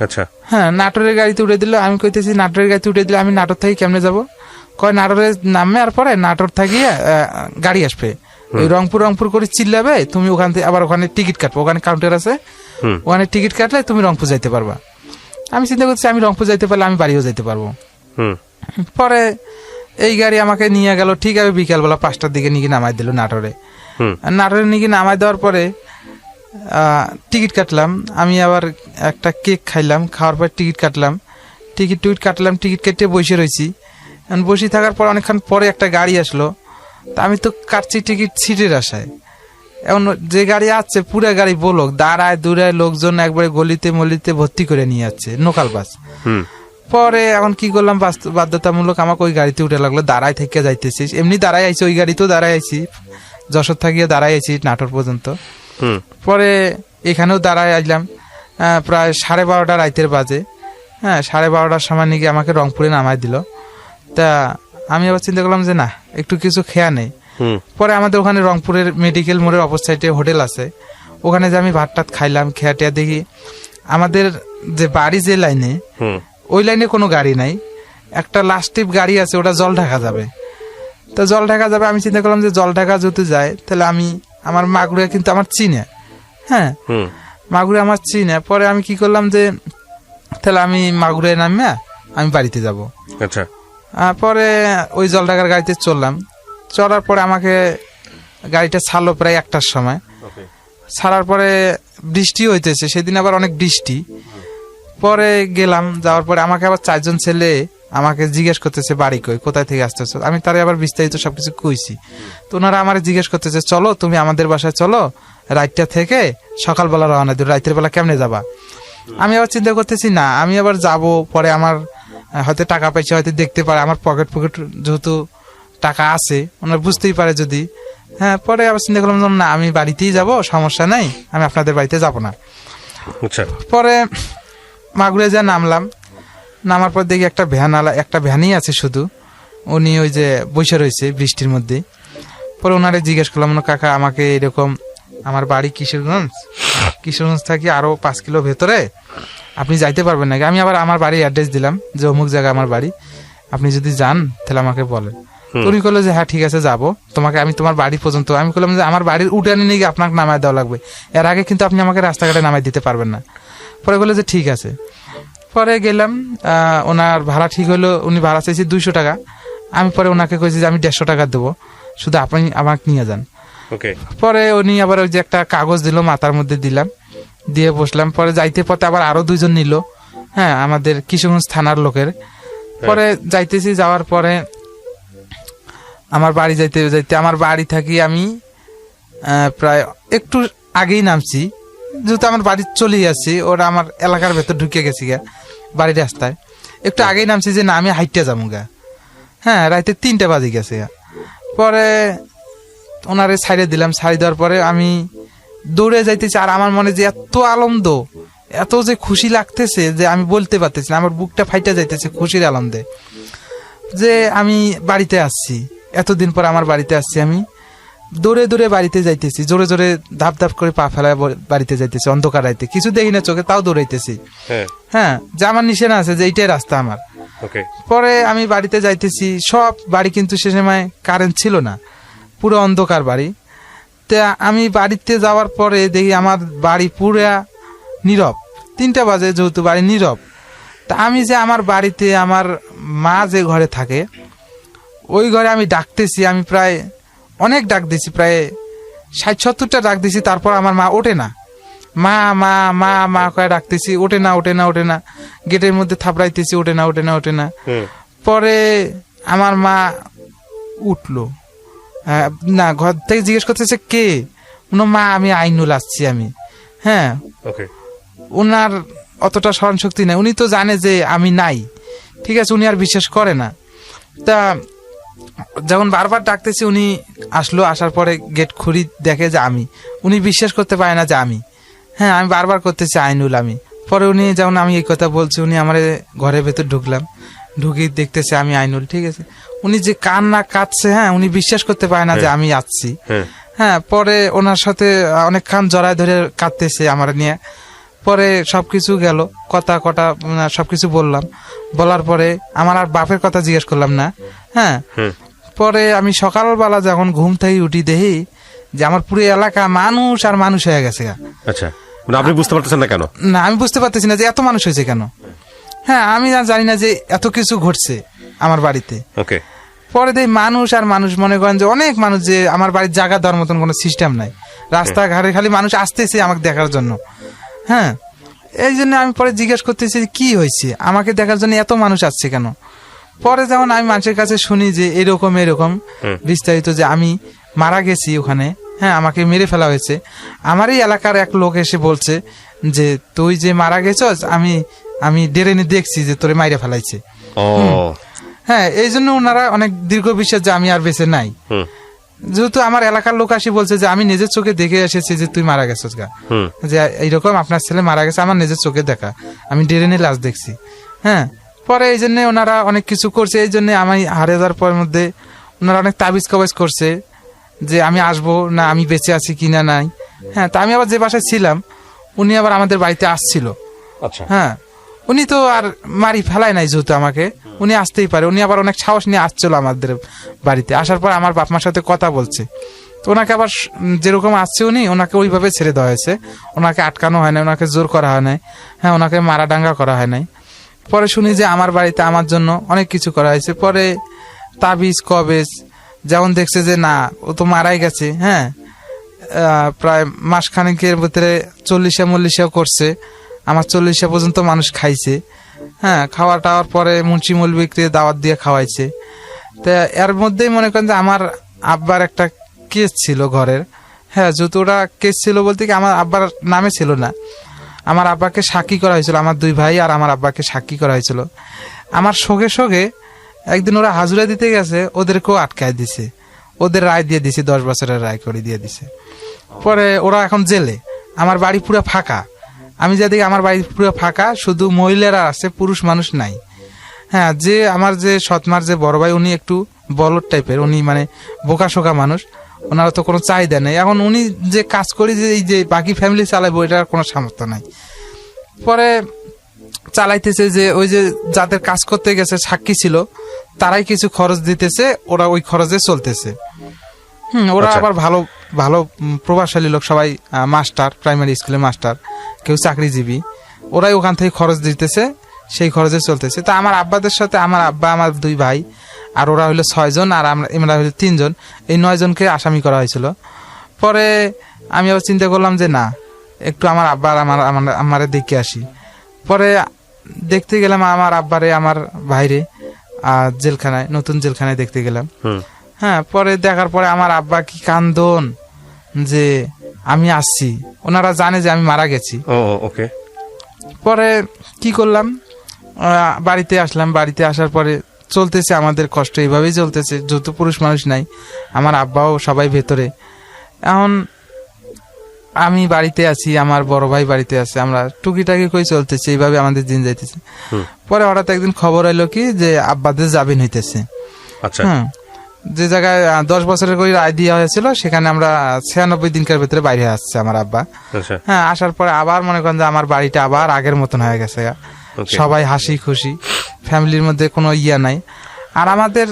আচ্ছা, হ্যাঁ, নাটোরের গাড়িতে উঠে দিল। আমি কইতেছি নাটোরের গাড়িতে উঠে দিলে আমি নাটোর থেকে কেমনে যাব? কয় নাটোরে নামবে, আর পরে নাটোর থেকে গাড়ি আসবে, ওই রংপুর করে চিল্লাবে, তুমি ওখান থেকে আবার ওখানে টিকিট কাটবো, ওখানে কাউন্টার আছে, ওখানে টিকিট কাটলে তুমি রংপুর যাইতে পারবা। আমি চিন্তা করছি আমি রংপুর যাইতে পারলে আমি বাড়িও যাইতে পারবো। পরে এই গাড়ি আমাকে নিয়ে গেল, ঠিক আছে, বিকালবেলা 5টার দিকে নিয়ে নামাই দিল নাটোরে। নিয়ে নামাই দেওয়ার পরে টিকিট কাটলাম, আমি আবার একটা কেক খাইলাম, খাওয়ার পর টিকিট কাটলাম, টিকিট কেটে বসে রয়েছি। বসে থাকার পর অনেকক্ষণ পরে একটা গাড়ি আসলো, তা আমি তো কাটছি টিকিট সিটের আশায়। এখন যে গাড়ি আসছে পুরো গাড়ি বলক দাঁড়ায় দূরায় লোকজন একবারে গলিতে মলিতে ভর্তি করে নিয়ে যাচ্ছে, লোকাল বাস। পরে এখন কি করলাম, বাধ্যতামূলক আমাকে ওই গাড়িতে উঠে লাগলো, দাঁড়ায় থেকে যাইতেছি, এমনি দাঁড়ায় আইছি, ওই গাড়িতেও দাঁড়ায় আইছি, যশোর থাকিয়ে দাঁড়ায় আইছি নাটোর পর্যন্ত। পরে এখানেও দাঁড়ায় আসলাম, প্রায় 12:30 রাতের বাজে। হ্যাঁ, 12:30টার সময় নিয়ে আমাকে রংপুরে নামাই দিল। তা আমি আবার চিন্তা করলাম যে না, একটু কিছু খেয়া নেই। পরে আমাদের ওখানে রংপুরের মেডিকেল মোড়ের অপর সাইডে হোটেল আছে, ওখানে যে আমি ভাত টাত খাইলাম, খেয়া টেয়া দেখি আমাদের যে বাড়ি যে লাইনে, ওই লাইনে কোনো গাড়ি নাই, একটা লাস্ট টিপ গাড়ি আছে, ওটা জল ঢাকা যাবে। তো জল ঢাকা যাবে, আমি চিন্তা করলাম যে জল ঢাকা যদি যায় তাহলে আমার মাগুরা কিন্তু আমার চিনে, হ্যাঁ, মাগুরা আমার চিনে। পরে আমি কি করলাম যে তাহলে আমি মাগুরায় নামিয়ে আমি বাড়িতে যাব। আচ্ছা, পরে ওই জল ঢাকার গাড়িতে চললাম, চলার পরে আমাকে গাড়িটা ছাড়লো প্রায় 1টার সময়। ছাড়ার পরে বৃষ্টি হইতেছে, সেদিন আবার অনেক বৃষ্টি। পরে গেলাম, যাওয়ার পরে আমাকে আবার 4 জন ছেলে আমাকে জিজ্ঞেস করতেছে বাড়ি কই, কোথায় থেকে আসতেছো। আমি তারে আবার বিস্তারিত সবকিছু কইছি। তো ওনারা আমার জিজ্ঞেস করতেছে চলো তুমি আমাদের বাসায় চলো, রাতটা থেকে সকালবেলা রওনা দিও, রাতের বেলা কেমনে যাবা। আমি আবার চিন্তা করতেছি না আমি আবার যাব, পরে আমার হয়তো টাকা পয়সা হয়তো দেখতে পারে, আমার পকেট যেহেতু টাকা আছে ওনারা বুঝতেই পারে যদি। হ্যাঁ, পরে আবার চিন্তা করলাম না আমি বাড়িতেই যাব, সমস্যা নাই, আমি আপনাদের বাড়িতে যাব না। আচ্ছা, পরে মাগুরে যা নামলাম, নামার পর দেখি একটা ভ্যানই আছে শুধু, উনি ওই যে বসে রয়েছে বৃষ্টির মধ্যে। পরে ওনারে জিজ্ঞেস করলাম কাকা আমাকে এরকম, আমার বাড়ি কিশোরগঞ্জ থাকি আরো 5 কিলো ভেতরে, আপনি যাইতে পারবেন নাকি। আমি আবার আমার বাড়ির অ্যাড্রেস দিলাম যে অমুক জায়গায় আমার বাড়ি, আপনি যদি যান তাহলে আমাকে বলেন। উনি বললো যে হ্যাঁ ঠিক আছে যাবো, তোমাকে আমি তোমার বাড়ি পর্যন্ত, আমি বললাম যে আমার বাড়ির উঠানে নিয়ে গিয়ে আপনাকে নামায় দেওয়া লাগবে, এর আগে কিন্তু আপনি আমাকে রাস্তাঘাটে নামাই দিতে পারবেন না। পরে বললো যে ঠিক আছে। পরে গেলাম, ওনার ভাড়া ঠিক হলো, উনি ভাড়া চাইছি 200 টাকা। আমি পরে ওনাকে কইছি যে আমি 150 টাকা দেবো, শুধু আপনি আমাকে নিয়ে যান। পরে উনি আবার ওই যে একটা কাগজ দিল, মাথার মধ্যে দিলাম, দিয়ে বসলাম। পরে যাইতে পথে আবার আরো 2 জন নিল, হ্যাঁ আমাদের কিশোরগঞ্জ থানার লোকের। পরে যাইতেছি, যাওয়ার পরে আমার বাড়ি যাইতে যাইতে আমার বাড়ি থাকি আমি প্রায় একটু আগেই নামছি, যেহেতু আমার বাড়ি চলেই আসছি, ওরা আমার এলাকার ভেতর ঢুকে গেছি গা বাড়ির রাস্তায়, একটু আগেই নামছি যে না আমি হাইটে যাবো গা। হ্যাঁ, রাতে 3টা বাজে গেছে গা। পরে ওনারে ছাইড়ে দিলাম, ছাড়ি দেওয়ার পরে আমি দৌড়ে যাইতেছি, আর আমার মনে যে এত আনন্দ, এত যে খুশি লাগতেছে যে আমি বলতে পারতেছি না, আমার বুকটা ফাইটা যাইতেছে খুশির আনন্দে যে আমি বাড়িতে আসছি, এতদিন পর আমার বাড়িতে আসছি। আমি দৌড়ে দৌড়ে বাড়িতে যাইতেছি, জোরে জোরে ধাপ ধাপ করে পা ফেলায় বাড়িতে যাইতেছি, অন্ধকার রাইতে, কিছু দেখি না চোখে, তাও দৌড়াইতেছি। হ্যাঁ, যে আমার নিশানা আছে যে এইটাই রাস্তা আমার। পরে আমি বাড়িতে যাইতেছি, সব বাড়ি কিন্তু সে সময় কারেন্ট ছিল না, পুরো অন্ধকার বাড়ি। তা আমি বাড়িতে যাওয়ার পরে দেখি আমার বাড়ি পুরা নীরব, 3টা বাজে যেহেতু বাড়ি নীরব। তা আমি যে আমার বাড়িতে আমার মা যে ঘরে থাকে ওই ঘরে আমি ডাকতেছি, আমি প্রায় অনেক ডাক দিছি, প্রায় 60-70টা ডাক দিছি, তারপর আমার মা ওঠে না, মা মা মা মা কয়ে ডাকতেছি, ওঠে না ওঠে না ওঠে না, গেটের মধ্যে থাপড়াইতেছি, ওঠে না ওঠে না ওঠে না। পরে আমার মা উঠলো, না ঘর থেকে জিজ্ঞেস করতেছে কে, মা আমি আইনুল আসছি আমি। হ্যাঁ, ওনার অতটা স্মরণ শক্তি নেই, উনি তো জানে যে আমি নাই, ঠিক আছে, উনি আর বিশ্বাস করে না। তা যখন বারবার ডাকতেছি উনি আসলো, আসার পরে গেট খুলি দেখে যে আমি, উনি বিশ্বাস করতে পারে না যে আমি। হ্যাঁ, আমি বারবার করতেছি আইনুল আমি। পরে উনি যখন আমি এই কথা বলছি, উনি আমার ঘরের ভেতর ঢুকলাম, ঢুকি দেখতেছে আমি আইনুল, ঠিক আছে, উনি যে কান্না কাঁদছে, হ্যাঁ উনি বিশ্বাস করতে পারে না যে আমি আসছি। হ্যাঁ, পরে ওনার সাথে অনেকক্ষণ জড়ায় ধরে কাঁদতেছে আমার নিয়ে। পরে সবকিছু গেল, কথা কটা সবকিছু বললাম, বলার পরে আমার আর বাপের কথা জিজ্ঞেস করলাম না। হ্যাঁ, পরে আমি সকালবেলা যখন ঘুম থেকে উঠি দেখি যে আমার পুরো এলাকা মানুষ আর মানুষ হয়ে গেছে। আচ্ছা, আপনি বুঝতে পারতেছেন না কেন? না, আমি বুঝতে পারতেছি না যে এত মানুষ হয়েছে কেন। হ্যাঁ, আমি জানি না যে এত কিছু ঘটছে আমার বাড়িতে। পরে দেখি মানুষ আর মানুষ, মনে করেন যে অনেক মানুষ, যে আমার বাড়ির জায়গা দেওয়ার মতন কোনো সিস্টেম নাই, রাস্তাঘাটে খালি মানুষ আসতেছে আমাকে দেখার জন্য। হ্যাঁ, এই জন্য আমি পরে জিজ্ঞেস করতেছি কি হয়েছে, আমাকে দেখার জন্য এত মানুষ আসছে কেন। পরে যেমন আমি মানুষের কাছে শুনি যে এরকম এরকম বিস্তারিত, যে আমি মারা গেছি ওখানে, হ্যাঁ আমাকে মেরে ফেলা হয়েছে। আমারই এলাকার এক লোক এসে বলছে যে তুই যে মারা গেছস, আমি ডেরেনে দেখছি যে তোরে মাইরে ফেলাইছে। হ্যাঁ, এই জন্য ওনারা অনেক দীর্ঘ বিশ্বাস যে আমি আর বেঁচে নাই। যেহেতু আমার এলাকার লোক আসি বলছে যে আমি নিজের চোখে দেখে এসেছি যে তুই মারা গেছিস গা, যে এইরকম আপনার ছেলে মারা গেছে, আমার নিজের চোখে দেখা, আমি ডেরেনে লাশ দেখছি। হ্যাঁ, পরে এই জন্য ওনারা অনেক কিছু করছে, এই জন্য আমি হারিয়ে যাওয়ার পর মধ্যে ওনারা অনেক তাবিজ কবাজ করছে যে আমি আসবো না, আমি বেঁচে আছি কিনা নাই। হ্যাঁ, তা আমি আবার যে বাসায় ছিলাম উনি আবার আমাদের বাড়িতে আসছিল। হ্যাঁ, উনি তো আর মারি ফেলায় নাই, যেহেতু আমাকে উনি আসতেই পারে, উনি আবার অনেক সাহস নিয়ে আসছিল আমাদের বাড়িতে। আসার পর আমার বাপ মার সাথে কথা বলছে, তো ওনাকে আবার যেরকম আসছে উনি, ওনাকে ওইভাবে ছেড়ে দেওয়া হয়েছে, ওনাকে আটকানো হয় নাই, ওনাকে জোর করা হয় নাই। হ্যাঁ, ওনাকে মারা ডাঙ্গা করা হয় নাই। পরে শুনি যে আমার বাড়িতে আমার জন্য অনেক কিছু করা হয়েছে। পরে তাবিজ কবেজ, যেমন দেখছে যে না ও তো মারাই গেছে, হ্যাঁ প্রায় মাসখানেকের ভিতরে 40-40 করছে। আমার 40 পর্যন্ত মানুষ খাইছে। হ্যাঁ, খাওয়া টাওয়ার পরে মুন্সি মৌলবীকে দাওয়াত দিয়ে খাওয়াইছে। তা এর মধ্যেই মনে করেন যে আমার আব্বার একটা কেস ছিল ঘরের। হ্যাঁ, যেহেতু ওরা কেস ছিল বলতে কি আমার আব্বার নামে ছিল না, আমার আব্বাকে সাক্ষী করা হয়েছিল, আমার 2 ভাই আর আমার আব্বাকে সাক্ষী করা হয়েছিল। আমার শোকে শোকে একদিন ওরা হাজুরা দিতে গেছে, ওদেরকেও আটকায় দিছে, ওদের রায় দিয়ে দিছে, 10 বছরের রায় করে দিয়ে দিছে। পরে ওরা এখন জেলে, আমার বাড়ি পুরো ফাঁকা। আমি যেদিকে আমার বাড়ি পুরো ফাঁকা, শুধু মহিলারা আছে, পুরুষ মানুষ নাই। হ্যাঁ, যে আমার যে সৎমার যে বড় ভাই, উনি একটু বলদ টাইপের, উনি মানে বোকা শোকা মানুষ, ওনারা তো কোনো চাহিদা নেই। এখন উনি যে কাজ করি যে এই যে বাকি ফ্যামিলি চালাবো, এটার কোনো সামর্থ্য নাই। পরে চালাইতেছে যে ওই যে যাদের কাজ করতে গেছে সাক্ষী ছিল, তারাই কিছু খরচ দিতেছে, ওরা ওই খরচে চলতেছে। ওরা আবার ভালো ভালো প্রভাবশালী লোক, সবাই মাস্টার, প্রাইমারি স্কুলের মাস্টার, কেউ চাকরিজীবী, ওরাই ওখান থেকে খরচ দিতেছে, সেই খরচে চলতেছে। তা আমার আব্বাদের সাথে আমার আব্বা, আমার 2 ভাই আর ওরা হইলো 6 জন, আর আমরা হইলো 3 জন, এই 9 জনকে আসামি করা হয়েছিল। পরে আমি আবার চিন্তা করলাম যে না, একটু আমার আব্বা আর আমারে দেখে আসি। পরে দেখতে গেলাম আমার আব্বারে, আমার ভাইরে জেলখানায়, নতুন জেলখানায় দেখতে গেলাম। হ্যাঁ, পরে দেখার পরে আমার আব্বা কি কান্দন যে আমি আসছি, ওনারা জানে যে আমি মারা গেছি। ওকে। পরে কি করলাম, বাড়িতে আসলাম। বাড়িতে আসার পরে চলতেছে আমাদের কষ্ট, এইভাবেই চলতেছে, যত পুরুষ মানুষ নাই, আমার আব্বাও সবাই ভেতরে। এখন আমি বাড়িতে আছি, আমার বড় ভাই বাড়িতে আছে, আমরা টুকিটাকি করে চলতেছে, এইভাবে আমাদের দিন যাইতেছে। পরে হঠাৎ একদিন খবর এলো কি যে আব্বাদের জামিন হইতেছে। আচ্ছা। যে জায়গায় 10 বছরের করে রায় দেওয়া হয়েছিল, সেখানে আমরা 96 দিনকার ভিতরে বাইরে আসছে আমার আব্বা। হ্যাঁ, আসার পরে আবার মনে করেন যে আমার বাড়িটা আবার আগের মতন হয়ে গেছে, সবাই হাসি খুশি, ফ্যামিলির মধ্যে কোনো ইয়া নাই। আর আমাদের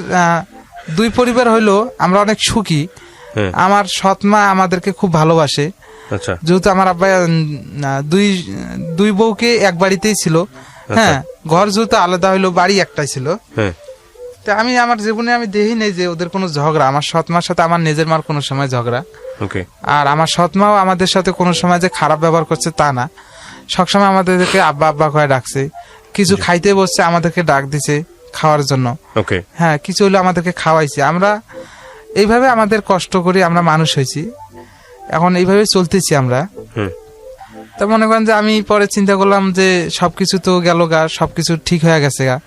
2 পরিবার হইলো আমরা অনেক সুখী। আমার সৎমা আমাদেরকে খুব ভালোবাসে, যেহেতু আমার আব্বা 2 বউকে এক বাড়িতেই ছিল। হ্যাঁ, ঘর যেহেতু আলাদা হইলো, বাড়ি একটাই ছিল। আমি আমার জীবনে আমি দেখি নেই যে ওদের কোনো ঝগড়া, আমার সৎমার সাথে আমার নিজের মার কোনো সময় ঝগড়া। আর আমার সৎমাও আমাদের সাথে কোনো সময় যে খারাপ ব্যবহার করছে তা না, সবসময় আমাদেরকে আব্বা আব্বা করে ডাকছে, কিছু খাইতে বসছে আমাদেরকে ডাক দিছে খাওয়ার জন্য। হ্যাঁ, কিছু হলে আমাদেরকে খাওয়াইছে। আমরা এইভাবে আমাদের কষ্ট করি, আমরা মানুষ হয়েছি, এখন এইভাবে চলতেছি আমরা। তা মনে করেন যে আমি পরে চিন্তা করলাম যে সবকিছু তো গেল গা, সবকিছু ঠিক হয়ে গেছে গা।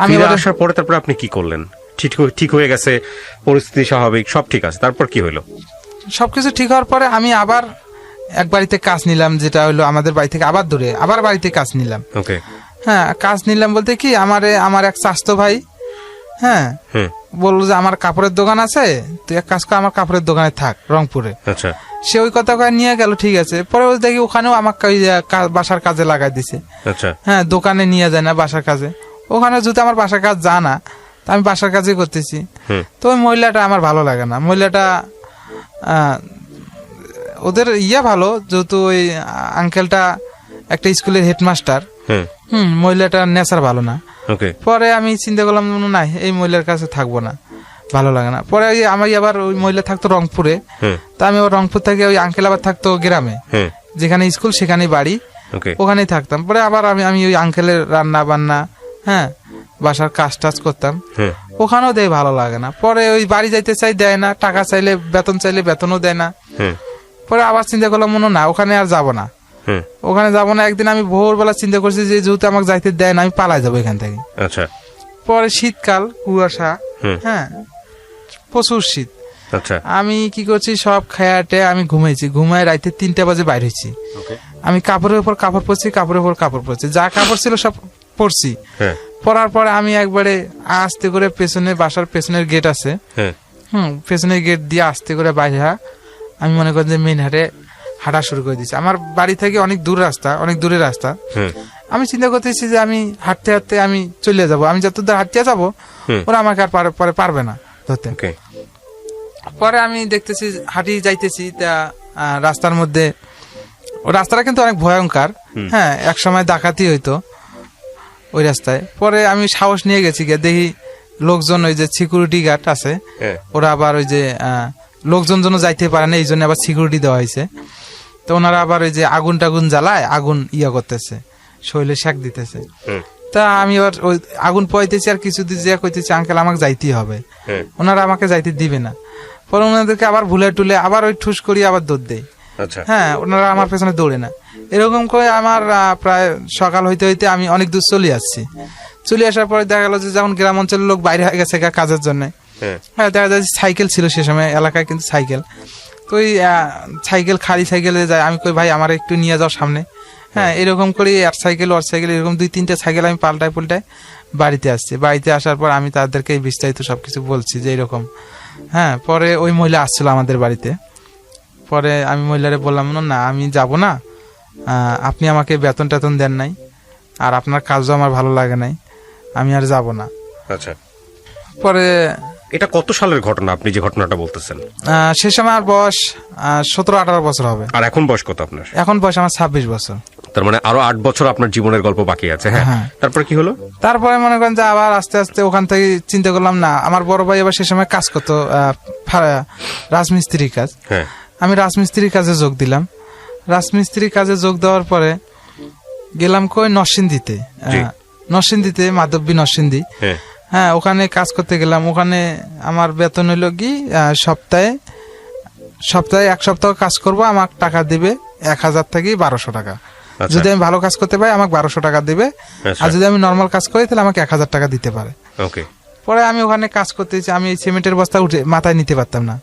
আমি আসার পরে তারপর আপনি কি করলেন? ঠিক হয়ে গেছে, পরিস্থিতি স্বাভাবিক, সব ঠিক আছে, তারপর কি হলো? সবকিছু ঠিক হওয়ার পরে আমি আবার এক বাড়িতে কাজ নিলাম, যেটা হলো আমাদের বাড়ি থেকে আবার দূরে, আবার বাড়িতে কাজ নিলাম। হ্যাঁ, কাজ নিলাম বলতে কি আমার এক চাচতো ভাই, হ্যাঁ, বললো যে আমার কাপড়ের দোকান আছে, তুই এক কাজ কর, আমার কাপড়ের দোকানে থাক রংপুরে। সে ওই কথা কয়ে নিয়ে গেল, ঠিক আছে। পরে দেখি ওখানেও আমাকে বাসার কাজে লাগাই দিছে। হ্যাঁ, দোকানে নিয়ে যায় না, বাসার কাজে। ওখানে যদি আমার বাসার কাজ জানা, আমি বাসার কাজই করতেছি। তো ওই মহিলাটা আমার ভালো লাগে না। মহিলাটা ওদের ভালো, যেহেতু ওই আঙ্কেলটা একটা স্কুলের হেডমাস্টার। মহিলাটার নেচার ভালো না। পরে আমি চিন্তা করলাম না, এই মহিলার কাছে থাকবো না, ভালো লাগে না। পরে আমি আবার ওই মহিলা থাকতো রংপুরে, তা আমি আবার রংপুর থেকে ওই আঙ্কেল আবার থাকতো গ্রামে, যেখানে স্কুল সেখানেই বাড়ি, ওখানেই থাকতাম। পরে আবার আমি ওই আঙ্কেলের রান্না বান্না, হ্যাঁ, বাসার কাজ টাজ করতাম, ওখানেও দেয়, ভালো লাগে না। পরে ওই বাড়ি যাইতে চাই, দেয় না, টাকা চাইলে বেতন চাইলে বেতনও দেয় না। পরে আবার চিন্তা করলাম না, ওখানে আর যাবো না, ওখানে যাবো না। একদিন আমি ভোরবেলা চিন্তা করছি যে যেহেতু আমাকে যাইতে দেয় না, আমি পালাই যাবো এখান থেকে। পরে শীতকাল, কুয়াশা, হ্যাঁ, প্রচুর শীত। আমি কি করছি, সব খায়াটে আমি ঘুমাইছি, ঘুমায় রাইতে 3টা বাজে বাইর হয়েছি। আমি কাপড়ের উপর কাপড় পরছি, কাপড়ের উপর কাপড় পরছি, যা কাপড় ছিল সব পরছি। পরার পরে আমি একবারে আস্তে করে পেছনে, বাসার পেছনের গেট আছে, পেছনের গেট দিয়ে আস্তে করে বাইরে আমি মনে করি যে মেন হাটে হাঁটা শুরু করে দিচ্ছি। আমার বাড়ি থেকে অনেক দূর রাস্তা, অনেক দূরের রাস্তা। আমি চিন্তা করতেছি যে আমি হাঁটতে হাঁটতে আমি চলে যাব, আমি যত দূর হাঁটতে যাবো ওরা আমাকে আর পরে পারবে না ধরতে। পরে আমি দেখতেছি হাঁটি যাইতেছি, তা রাস্তার মধ্যে, রাস্তাটা কিন্তু অনেক ভয়ঙ্কর। হ্যাঁ, এক সময় ডাকাতি হইতো ওই রাস্তায়। পরে আমি সাহস নিয়ে গেছি, গিয়ে দেখি লোকজন, ওই যে সিকিউরিটি গার্ড আছে, ওরা আবার ওই যে লোকজন যেন যাইতে পারে না, এই জন্য আবার সিকিউরিটি দেওয়া হয়েছে। তো ওনারা আবার ওই যে আগুন টাগুন জ্বালায়, আগুন ইয়া করতেছে, শৈলে শাক দিতেছে। তা আমি আবার ওই আগুন পোয়াইতেছি, আর কিছু দিন যে কইতেছি আঙ্কেল আমাকে যাইতেই হবে, ওনারা আমাকে যাইতে দিবে না। পরে ওনাদেরকে আবার ভুলে টুলে আবার ওই ঠুস করি আবার দৌড় দেয়। হ্যাঁ, ওনারা আমার পেছনে দৌড়ে না। এরকম করে আমার প্রায় সকাল হইতে হইতে আমি অনেক দূর চলে আসছি। চলে আসার পরে দেখা গেল যে যখন গ্রাম অঞ্চলের লোক বাইরে হয়ে গেছে কাজের জন্য, হ্যাঁ দেখা যায় সাইকেল ছিল সে সময় এলাকায়, কিন্তু সাইকেল তো ওই সাইকেল খালি সাইকেলে যায়। আমি কই ভাই আমার একটু নিয়ে যাও সামনে। হ্যাঁ, এরকম করে আর সাইকেল ওর সাইকেল এরকম 2-3টা সাইকেল আমি পাল্টায় বাড়িতে আসছি। বাড়িতে আসার পর আমি তাদেরকে বিস্তারিত সবকিছু বলছি যে এরকম। হ্যাঁ, পরে ওই মহিলা আসছিল আমাদের বাড়িতে। পরে আমি মহিলারে বললাম না আমি যাব না, আপনি আমাকে বেতন টেতন দেন নাই, আর আপনার কাজও আমার ভালো লাগে নাই, আমি আর যাব না। আচ্ছা, পরে এটা কত সালের ঘটনা আপনি যে ঘটনাটা বলতেছেন? সে সময় আমার বয়স 17-18 বছর হবে। আর এখন বয়স কত আপনার? এখন বয়স আমার 26 বছর। তার মানে আরো 8 বছর আপনার জীবনের গল্প বাকি আছে। হ্যাঁ, তারপরে কি হলো? তারপরে মনে করেন যে আবার আস্তে আস্তে ওখান থেকে চিন্তা করলাম না, আমার বড় ভাই আবার সে সময় কাজ করতো রাজমিস্ত্রির কাজ। হ্যাঁ, আমি রাজমিস্ত্রির কাজে যোগ দিলাম। রাজমিস্ত্রির কাজে যোগ দেওয়ার পরে গেলাম কই নরসিংদীতে মাধবী নরসিংদী। হ্যাঁ, ওখানে কাজ করতে গেলাম। ওখানে আমার বেতন হইল কি সপ্তাহে 1 সপ্তাহ কাজ করব, আমাকে টাকা দিবে 1000 থেকে 1200 টাকা। যদি আমি ভালো কাজ করতে পারি আমাকে 1200 টাকা দিবে, আর যদি আমি নর্মাল কাজ করি তাহলে আমাকে 1000 টাকা দিতে পারে। পরে আমি ওখানে কাজ করতেছি, আমি সিমেন্টের বস্তা উঠে মাথায় নিতে পারতাম না।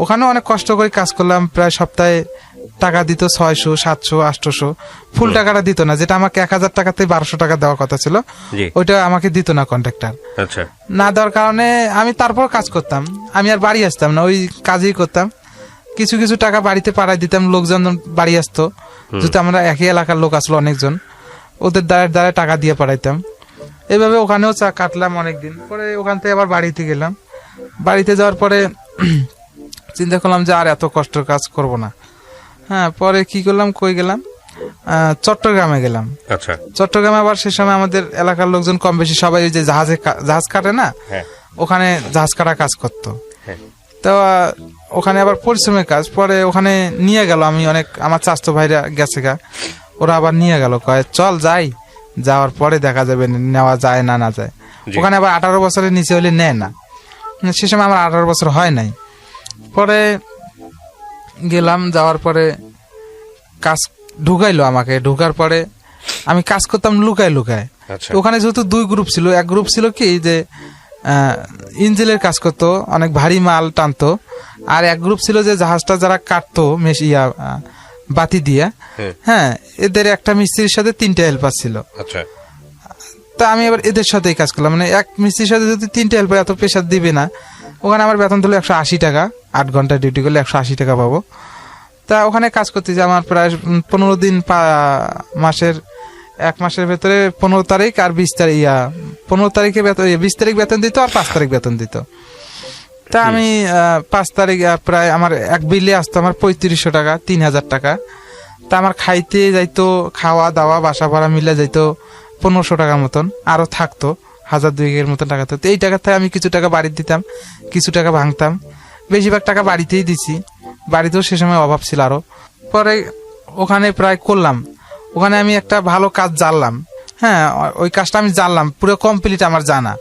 ওখানে অনেক কষ্ট করে কাজ করলাম, প্রায় সপ্তাহে টাকা দিত 600, 700, 800। ফুল টাকাটা দিত না, যেটা আমাকে 1000 টাকাতে 1200 টাকা দেওয়ার কথা ছিল ওইটা আমাকে দিত না কন্ট্রাক্টর। না দেওয়ার কারণে আমি তারপর কাজ করতাম, আমি আর বাড়ি আসতাম না, ওই কাজই করতাম। কিছু কিছু টাকা বাড়িতে পাঠাই দিতাম, লোকজন বাড়ি আসতো, যেহেতু আমরা একই এলাকার লোক আসলো অনেকজন, ওদের দ্বারা টাকা দিয়ে পাঠাইতাম। এইভাবে ওখানেও চা কাটলাম অনেকদিন। পরে ওখান থেকে আবার বাড়িতে গেলাম। বাড়িতে যাওয়ার পরে চিন্তা করলাম যে আর এত কষ্টের কাজ করব না। হ্যাঁ, পরে কি করলাম, কই গেলাম, চট্টগ্রামে গেলাম। চট্টগ্রামে আবার সে সময় আমাদের এলাকার লোকজন কম বেশি সবাই ওই যে জাহাজ কাটে না, ওখানে জাহাজ কাটা কাজ করতো। তো ওখানে আবার পরিশ্রমের কাজ। পরে ওখানে নিয়ে গেল, আমি অনেক আমার চাচাতো ভাইরা গেছে গা, ওরা আবার নিয়ে গেল, কয় চল যাই, যাওয়ার পরে দেখা যাবে নেওয়া যায় না না যায়। ওখানে আবার 18 বছরের নিচে হলে নেয় না, সে সময় আমার 18 বছর হয় নাই। পরে গেলাম, যাওয়ার পরে কাজ ঢুকাইলো আমাকে। ঢুকার পরে আমি কাজ করতাম লুকায়। ওখানে যেহেতু 2 গ্রুপ ছিল, এক গ্রুপ ছিল কি যে ইঞ্জিনের কাজ করতো, অনেক ভারী মাল টানতো, আর এক গ্রুপ ছিল যে জাহাজটা যারা কাটতো বাতি দিয়ে। হ্যাঁ, এদের একটা মিস্ত্রির সাথে 3টা হেল্পার ছিল। তা আমি আবার এদের সাথেই কাজ করলাম, মানে এক মিস্ত্রির সাথে যদি 3টা হেল্পার, এত প্রেশার দিবে না। ওখানে আমার বেতন দিল 180 টাকা, 8 ঘন্টা ডিউটি করলে 180 টাকা পাবো। তা ওখানে কাজ করতেছি আমার প্রায় 15 দিন, মাসের 1 মাসের ভেতরে 15 তারিখ আর 20 তারিখ 15 তারিখে বেতন, 20 তারিখ বেতন দিত, আর 5 তারিখ বেতন দিত। তা আমি 5 তারিখ প্রায় আমার এক বিলে আসতো আমার 3500 টাকা, 3000 টাকা। তা আমার খাইতে যাইতো, খাওয়া দাওয়া বাসা ভাড়া মিলে যাইতো 1500 টাকার মতন, আরো থাকতো 1000-2000 মতন টাকা। তো এই টাকা থেকে আমি কিছু টাকা বাড়ি দিতাম, কিছু টাকা ভাঙতাম, বেশিরভাগ টাকা বাড়িতেই দিছি। বাড়িতেও সে সময় অভাব ছিল আরো। পরে ওখানে প্রায় করলাম, ওখানে আমি একটা ভালো কাজ জানলাম। হ্যাঁ, ওই কাজটা আমি জানলাম পুরো কমপ্লিট আমার জানা,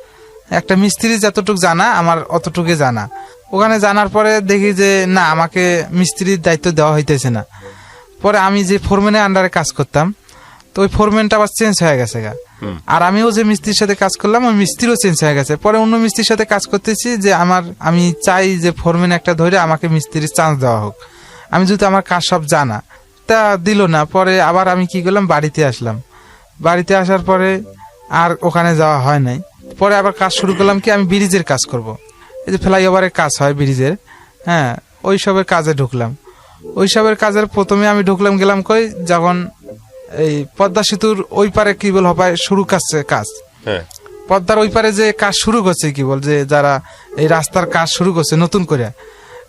একটা মিস্ত্রি যতটুকু জানা আমার অতটুকু জানা। ওখানে জানার পরে দেখি যে না, আমাকে মিস্ত্রির দায়িত্ব দেওয়া হইতেছে না। পরে আমি যে ফোরম্যানের আন্ডারে কাজ করতাম, তো ওই ফোরম্যানটা আবার চেঞ্জ হয়ে গেছে গা, আর আমিও যে মিস্ত্রির সাথে কাজ করলাম ওই মিস্ত্রিও চেঞ্জ হয়ে গেছে। পরে অন্য মিস্ত্রির সাথে কাজ করতেছি যে আমি চাই যে ফোরম্যান একটা ধরে আমাকে মিস্ত্রির চান্স দেওয়া হোক, আমি যদি আমার কাজ সব জানা। তা দিল না। পরে আবার আমি কি করলাম, বাড়িতে আসলাম। বাড়িতে আসার পরে আর ওখানে যাওয়া হয় নাই। পরে আবার কাজ শুরু করলাম কি, আমি ব্রিজের কাজ করব, এই যে ফ্লাইওভারের কাজ হয় ব্রিজের। হ্যাঁ, ওইসবের কাজে ঢুকলাম। ওইসবের কাজের প্রথমে আমি ঢুকলাম, গেলাম কই যখন এই পদ্মা সেতুর ওই পারে কি বল হবে শুরু করছে কাজ, পদ্মার ওই পারে যে কাজ শুরু করছে কি বল, যে যারা এই রাস্তার কাজ শুরু করছে নতুন করে।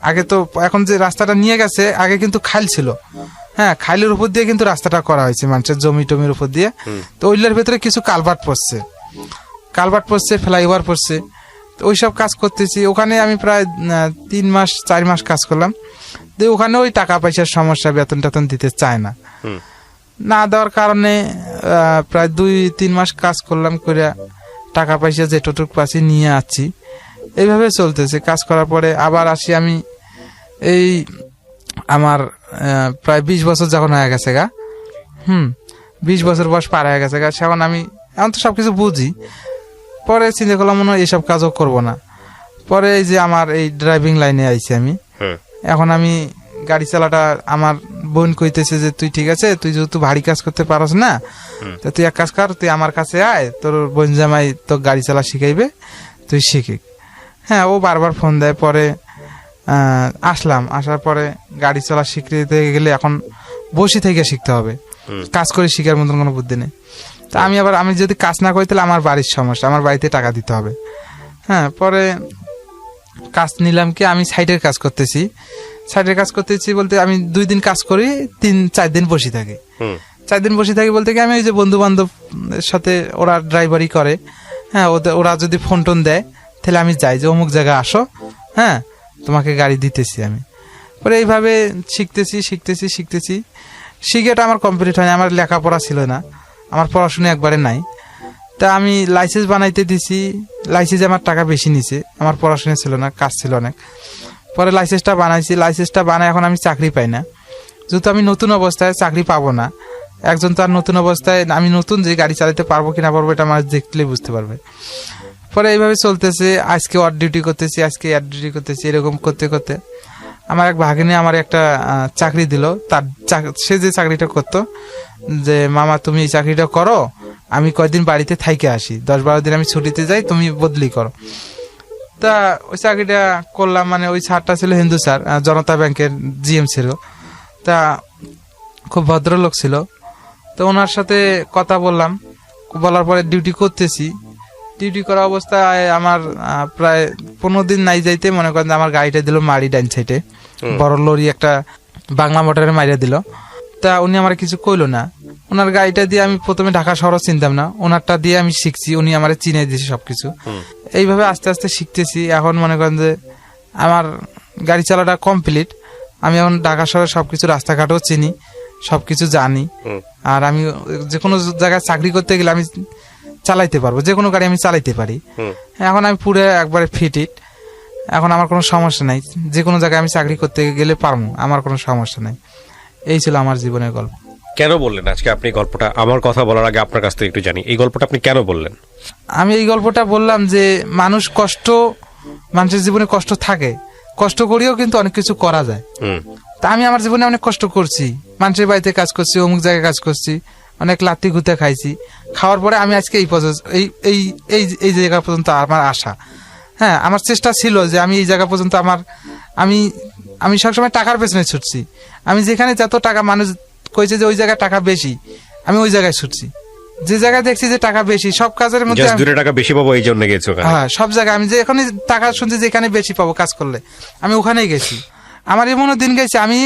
আগে তো এখন যে রাস্তাটা নিয়ে গেছে, আগে কিন্তু খাল ছিল। হ্যাঁ, খাইলের উপর দিয়ে কিন্তু রাস্তাটা করা হয়েছে, মানুষের জমি টমির উপর দিয়ে। তো ওইগুলোর ভেতরে কিছু কালভার্ট পড়ছে, ফ্লাইওভার পড়ছে। তো ওইসব কাজ করতেছি। ওখানে আমি প্রায় 3 মাস 4 মাস কাজ করলাম। তো ওখানে ওই টাকা পয়সার সমস্যা, বেতন টেতন দিতে চায় না। না দেওয়ার কারণে প্রায় 2-3 মাস কাজ করলাম, করে টাকা পয়সা যেটুকু পাচ্ছি নিয়ে আসছি, এইভাবে চলতেছে। কাজ করার পরে আবার আসি আমি, এই আমার প্রায় 20 বছর যখন হয়ে গেছে গা, 20 বছর বয়স পার হয়ে গেছে গা, সেখন আমি এখন তো সবকিছু বুঝি। পরে চিন্তা করলাম মনে হয় এইসব কাজও করবো না। পরে এই যে আমার এই ড্রাইভিং লাইনে আইছি আমি, এখন আমি গাড়ি চালাটা, আমার বোন কইতেছে যে তুই ঠিক আছে, তুই যেহেতু ভারী কাজ করতে পারস না, তো তুই এক কাজ কর, তুই আমার কাছে আয়, তোর বোন জামাই তো গাড়ি চালা শিখাইবে, তুই শিখি। হ্যাঁ, ও বারবার ফোন দেয়। পরে আসলাম, আসার পরে গাড়ি চলা শিখতে গেলে এখন বসে থেকে শিখতে হবে, কাজ করে শিখার মতন কোনো বুদ্ধি নেই। তা আমি যদি কাজ না করি তাহলে আমার বাড়ির সমস্যা, আমার বাড়িতে টাকা দিতে হবে। হ্যাঁ, পরে কাজ নিলাম কি, আমি সাইডের কাজ করতেছি। সাইডের কাজ করতেছি বলতে আমি 2 দিন কাজ করি, 3-4 দিন বসে থাকি। 4 দিন বসে থাকি বলতে কি, আমি ওই যে বন্ধু বান্ধব সাথে, ওরা ড্রাইভারি করে, হ্যাঁ, ওরা যদি ফোন টোন দেয় তাহলে আমি যাই যে অমুক জায়গায় আসো, হ্যাঁ, তোমাকে গাড়ি দিতেছি আমি। পরে এইভাবে শিখতেছি। শিখেটা আমার কমপ্লিট হয়নি, আমার লেখাপড়া ছিল না, আমার পড়াশোনা একবারে নাই। তা আমি লাইসেন্স বানাইতে দিছি, লাইসেন্সে আমার টাকা বেশি নিছে, আমার পড়াশোনা ছিল না, কাজ ছিল অনেক। পরে লাইসেন্সটা বানাইছি, লাইসেন্সটা বানাই এখন আমি চাকরি পাই না, যেহেতু আমি নতুন অবস্থায় চাকরি পাবো না। একজন তো আর নতুন অবস্থায়, আমি নতুন যে গাড়ি চালাতে পারবো কিনা পারবো এটা আমার দেখলে বুঝতে পারবে। পরে এইভাবে চলতেছে, আজকে ওয়ার ডিউটি করতেছি, আজকে এয়ার ডিউটি করতেছি, এরকম করতে করতে আমার এক ভাগিনী আমার একটা চাকরি দিল। সে যে চাকরিটা করতো, যে মামা তুমি এই চাকরিটা করো, আমি কয়েকদিন বাড়িতে থাইকে আসি, 10-12 দিন আমি ছুটিতে যাই, তুমি বদলি করো। তা ওই চাকরিটা করলাম। মানে ওই স্যারটা ছিল হিন্দু স্যার, জনতা ব্যাংকের জিএম ছিল। তা খুব ভদ্রলোক ছিল। তো ওনার সাথে কথা বলার পরে ডিউটি করতেছি। ডিউটি করা অবস্থায় আমার প্রায় 15 দিন নাই যাইতে মনে করেন আমার গাড়িটা দিল মারি ডাইন সাইডে, বড় লরি একটা বাংলা মোটরে মারিয়া দিল। তা উনি আমার কিছু কইলো না। ওনার গাড়িটা দিয়ে আমি প্রথমে ঢাকা শহর চিনতাম না, ওনারটা দিয়ে আমি শিখছি, উনি আমার চিনে দিয়েছে সবকিছু। এইভাবে আস্তে আস্তে শিখতেছি। এখন মনে করেন যে আমার গাড়ি চালাটা কমপ্লিট, আমি এখন ঢাকা শহরে সবকিছু রাস্তাঘাটও চিনি, সবকিছু জানি। আর আমি যে কোনো জায়গায় চাকরি করতে গেলে আমি চালাইতে পারবো, যে কোনো গাড়ি আমি চালাইতে পারি। এখন আমি পুরো একবারে ফিট। এখন আমার কোনো সমস্যা নাই, যে কোনো জায়গায় আমি চাকরি করতে গেলে পারবো, আমার কোনো সমস্যা নাই। এই ছিল আমার জীবনের গল্প। কেন বললেন আজকে আপনি গল্পটা? আমার কথা বলার আগে আপনার কাছ থেকে একটু জানি, এই গল্পটা আপনি কেন বললেন? আমি এই গল্পটা বললাম যে মানুষের জীবনে কষ্ট থাকে, কষ্ট করিও কিন্তু অনেক কিছু করা যায়। তা আমি আমার জীবনে অনেক কষ্ট করছি, মানুষের বাড়িতে কাজ করছি, অমুক জায়গায় কাজ করছি, অনেক লাত্তি ঘুতে খাইছি। খাওয়ার পরে আমি আজকে এই জায়গা পর্যন্ত আমার আশা। হ্যাঁ, আমার চেষ্টা ছিল যে আমি এই জায়গা পর্যন্ত আমি সবসময় টাকার পেছনে ছুটছি। আমি যেখানে যত টাকা, মানুষ কইছে যে ওই জায়গায় টাকা বেশি, আমি ওই জায়গায় ছুটছি। যে জায়গায় দেখছি যে টাকা বেশি, সব কাজের মধ্যে টাকা বেশি পাবো এই জন্য গেছো। হ্যাঁ, সব জায়গায় আমি যেখানে টাকা শুনছি যেখানে বেশি পাবো কাজ করলে, আমি ওখানেই গেছি। আমার এমনও দিন গেছে আমি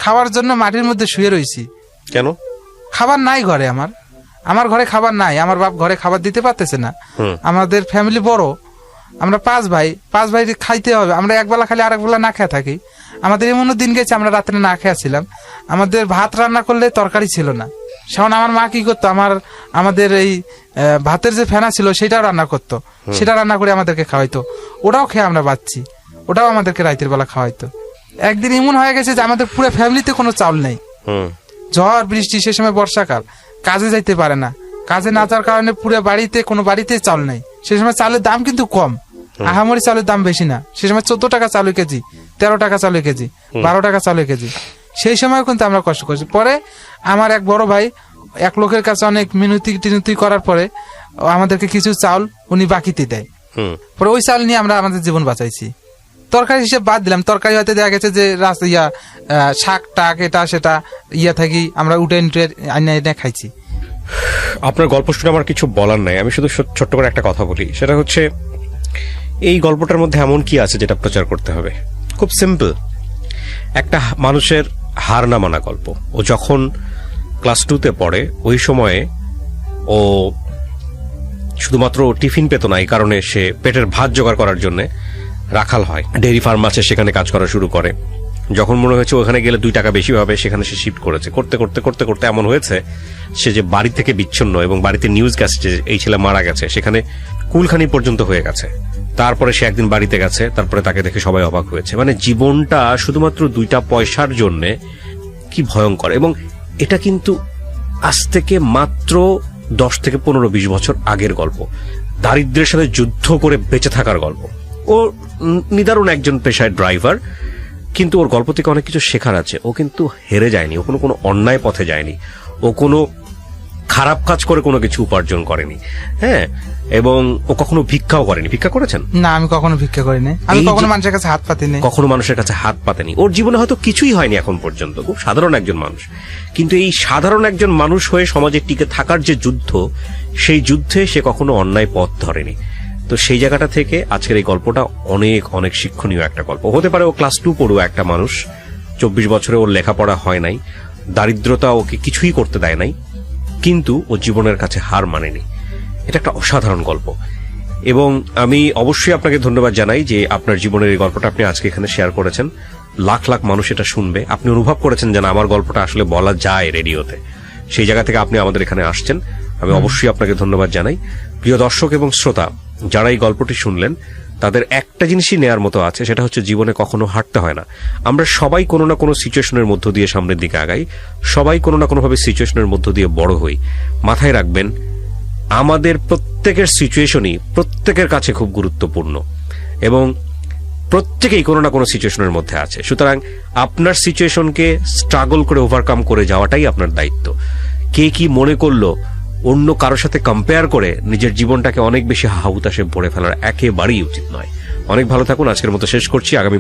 খাওয়ার জন্য মাটির মধ্যে শুয়ে রয়েছি। কেন? খাবার নাই ঘরে, আমার ঘরে খাবার নাই, আমার বাপ ঘরে খাবার দিতে পারতেছে না। আমাদের ফ্যামিলি বড়, আমরা 5 ভাই খাইতে হবে, আমরা একবেলা খালি আরেক বেলা না খেয়ে থাকি। আমাদের এমনও দিন গেছে আমরা রাত্রে না খেয়েছিলাম, আমাদের ভাত রান্না করলে তরকারি ছিল না। সেমন আমার মা কি করতো, আমাদের এই ভাতের যে ফেনা ছিল সেটাও রান্না করতো, সেটা রান্না করে আমাদেরকে খাওয়াইতো, ওটাও খেয়ে আমরা বাঁচছি, ওটাও আমাদেরকে রাতের বেলা খাওয়াইতো। একদিন এমন হয়ে গেছে যে আমাদের পুরো ফ্যামিলিতে কোনো চাউল নেই, ঝড় বৃষ্টি, সে সময় বর্ষাকাল, কাজে যাইতে পারে না, কাজে না যাওয়ার কারণে পুরো কোনো বাড়িতে চাউল নেই। সে সময় চালের দাম কিন্তু কম, আহামরি চালের দাম বেশি না। সে সময় 14 টাকা চালু কেজি, 13 টাকা চালু কেজি, 12 টাকা চালু কেজি। সেই সময় কিন্তু আমরা কষ্ট করছি। পরে আমার এক বড় ভাই এক লোকের কাছে অনেক মিনতি করার পরে আমাদেরকে কিছু চাউল উনি বাকিতে দেয়। পরে ওই চাউল নিয়ে আমরা আমাদের জীবন বাঁচাইছি। তরকারি হিসেব বাদ দিলাম, তরকারি হয়তো দেখা গেছে যে শাক টাক এটা সেটা থাকি আমরা উঠে এনে খাইছি। আপনার গল্প শুনে আমার কিছু বলার নাই, আমি শুধু ছোট্ট করে একটা কথা বলি। সেটা হচ্ছে, এই গল্পটার মধ্যে এমন কি আছে যেটা প্রচার করতে হবে? খুব সিম্পল, একটা মানুষের হার না মানা গল্প। ও যখন ক্লাস 2-তে পড়ে, ওই সময়ে ও শুধুমাত্র টিফিন পেত না, এই কারণে সে পেটের ভাত জোগাড় করার জন্য রাখাল হয়, ডেইরি ফার্ম আছে, সেখানে কাজ করা শুরু করে। যখন মনে হয়েছে ওখানে গেলে 2 টাকা বেশি হবে, সেখানে সে শিফট করেছে। করতে করতে করতে করতে এমন হয়েছে সে যে বাড়ি থেকে বিচ্ছিন্ন, এবং বাড়িতে নিউজ গেছে যে এই ছেলে মারা গেছে, সেখানে কুলখানি পর্যন্ত হয়ে গেছে। তারপরে সে একদিন বাড়িতে গেছে, তারপরে তাকে দেখে সবাই অবাক হয়েছে। মানে জীবনটা শুধুমাত্র 2টা পয়সার জন্যে কি ভয়ঙ্কর। এবং এটা কিন্তু আজ থেকে মাত্র 10 থেকে 15-20 বছর আগের গল্প। দারিদ্র্যের সাথে যুদ্ধ করে বেঁচে থাকার গল্প। ও নিদারুণ একজন পেশায় ড্রাইভার, কিন্তু ওর গল্প থেকে অনেক কিছু শেখার আছে। ও কিন্তু হেরে যায়নি, ও কোনো অন্যায় পথে যায়নি, ও কোনো খারাপ কাজ করে কোনো কিছু উপার্জন করেনি। হ্যাঁ, এবং ও কখনো ভিক্ষাও করেনি। ভিক্ষা করেছেন? না, আমি কখনো ভিক্ষা করিনি। আমি কখনো মানুষের কাছে হাত পাতিনি। কখনো মানুষের কাছে হাত পাতেনি। ওর জীবনে হয়তো কিছুই হয়নি এখন পর্যন্ত, খুব সাধারণ একজন মানুষ। কিন্তু এই সাধারণ একজন মানুষ হয়ে সমাজে টিকে থাকার যে যুদ্ধ, সেই যুদ্ধে সে কখনো অন্যায় পথ ধরেনি। তো সেই জায়গাটা থেকে আজকের এই গল্পটা অনেক অনেক শিক্ষণীয় একটা গল্প। হতে পারে ও ক্লাস 2 পড়ুয়া একটা মানুষ, 24 বছরে ওর লেখাপড়া হয় নাই, দারিদ্রতা ওকে কিছুই করতে দেয় নাই, কিন্তু ও জীবনের কাছে হার মানেনি। এটা একটা অসাধারণ গল্প। এবং আমি অবশ্যই আপনাকে ধন্যবাদ জানাই যে আপনার জীবনের এই গল্পটা আপনি আজকে এখানে শেয়ার করেছেন। লাখ লাখ মানুষ এটা শুনবে। আপনি অনুভব করেছেন যে না, আমার গল্পটা আসলে বলা যায় রেডিওতে, সেই জায়গা থেকে আপনি আমাদের এখানে আসছেন। আমি অবশ্যই আপনাকে ধন্যবাদ জানাই। প্রিয় দর্শক এবং শ্রোতা, যারা এই গল্পটি শুনলেন, তাদের একটা জিনিসই নেয়ার মতো আছে, সেটা হচ্ছে জীবনে কখনো হারতে হয় না। আমরা সবাই কোনো না কোনো সিচুয়েশনের মধ্য দিয়ে সামনের দিকে আগাই, সবাই কোনো না কোনোভাবে সিচুয়েশনের মধ্য দিয়ে বড় হই। মাথায় রাখবেন, আমাদের প্রত্যেকের সিচুয়েশনই প্রত্যেকের কাছে খুব গুরুত্বপূর্ণ, এবং প্রত্যেকেই কোনো না কোনো সিচুয়েশনের মধ্যে আছে। সুতরাং আপনার সিচুয়েশনকে স্ট্রাগল করে ওভারকাম করে যাওয়াটাই আপনার দায়িত্ব। কে কি মনে করলো অন্য কারোর সাথে কম্পেয়ার করে নিজের জীবনটাকে অনেক বেশি হাহুতাশে ভরে ফেলার একেবারেই উচিত নয়। অনেক ভালো থাকুন। আজকের মতো শেষ করছি। আগামী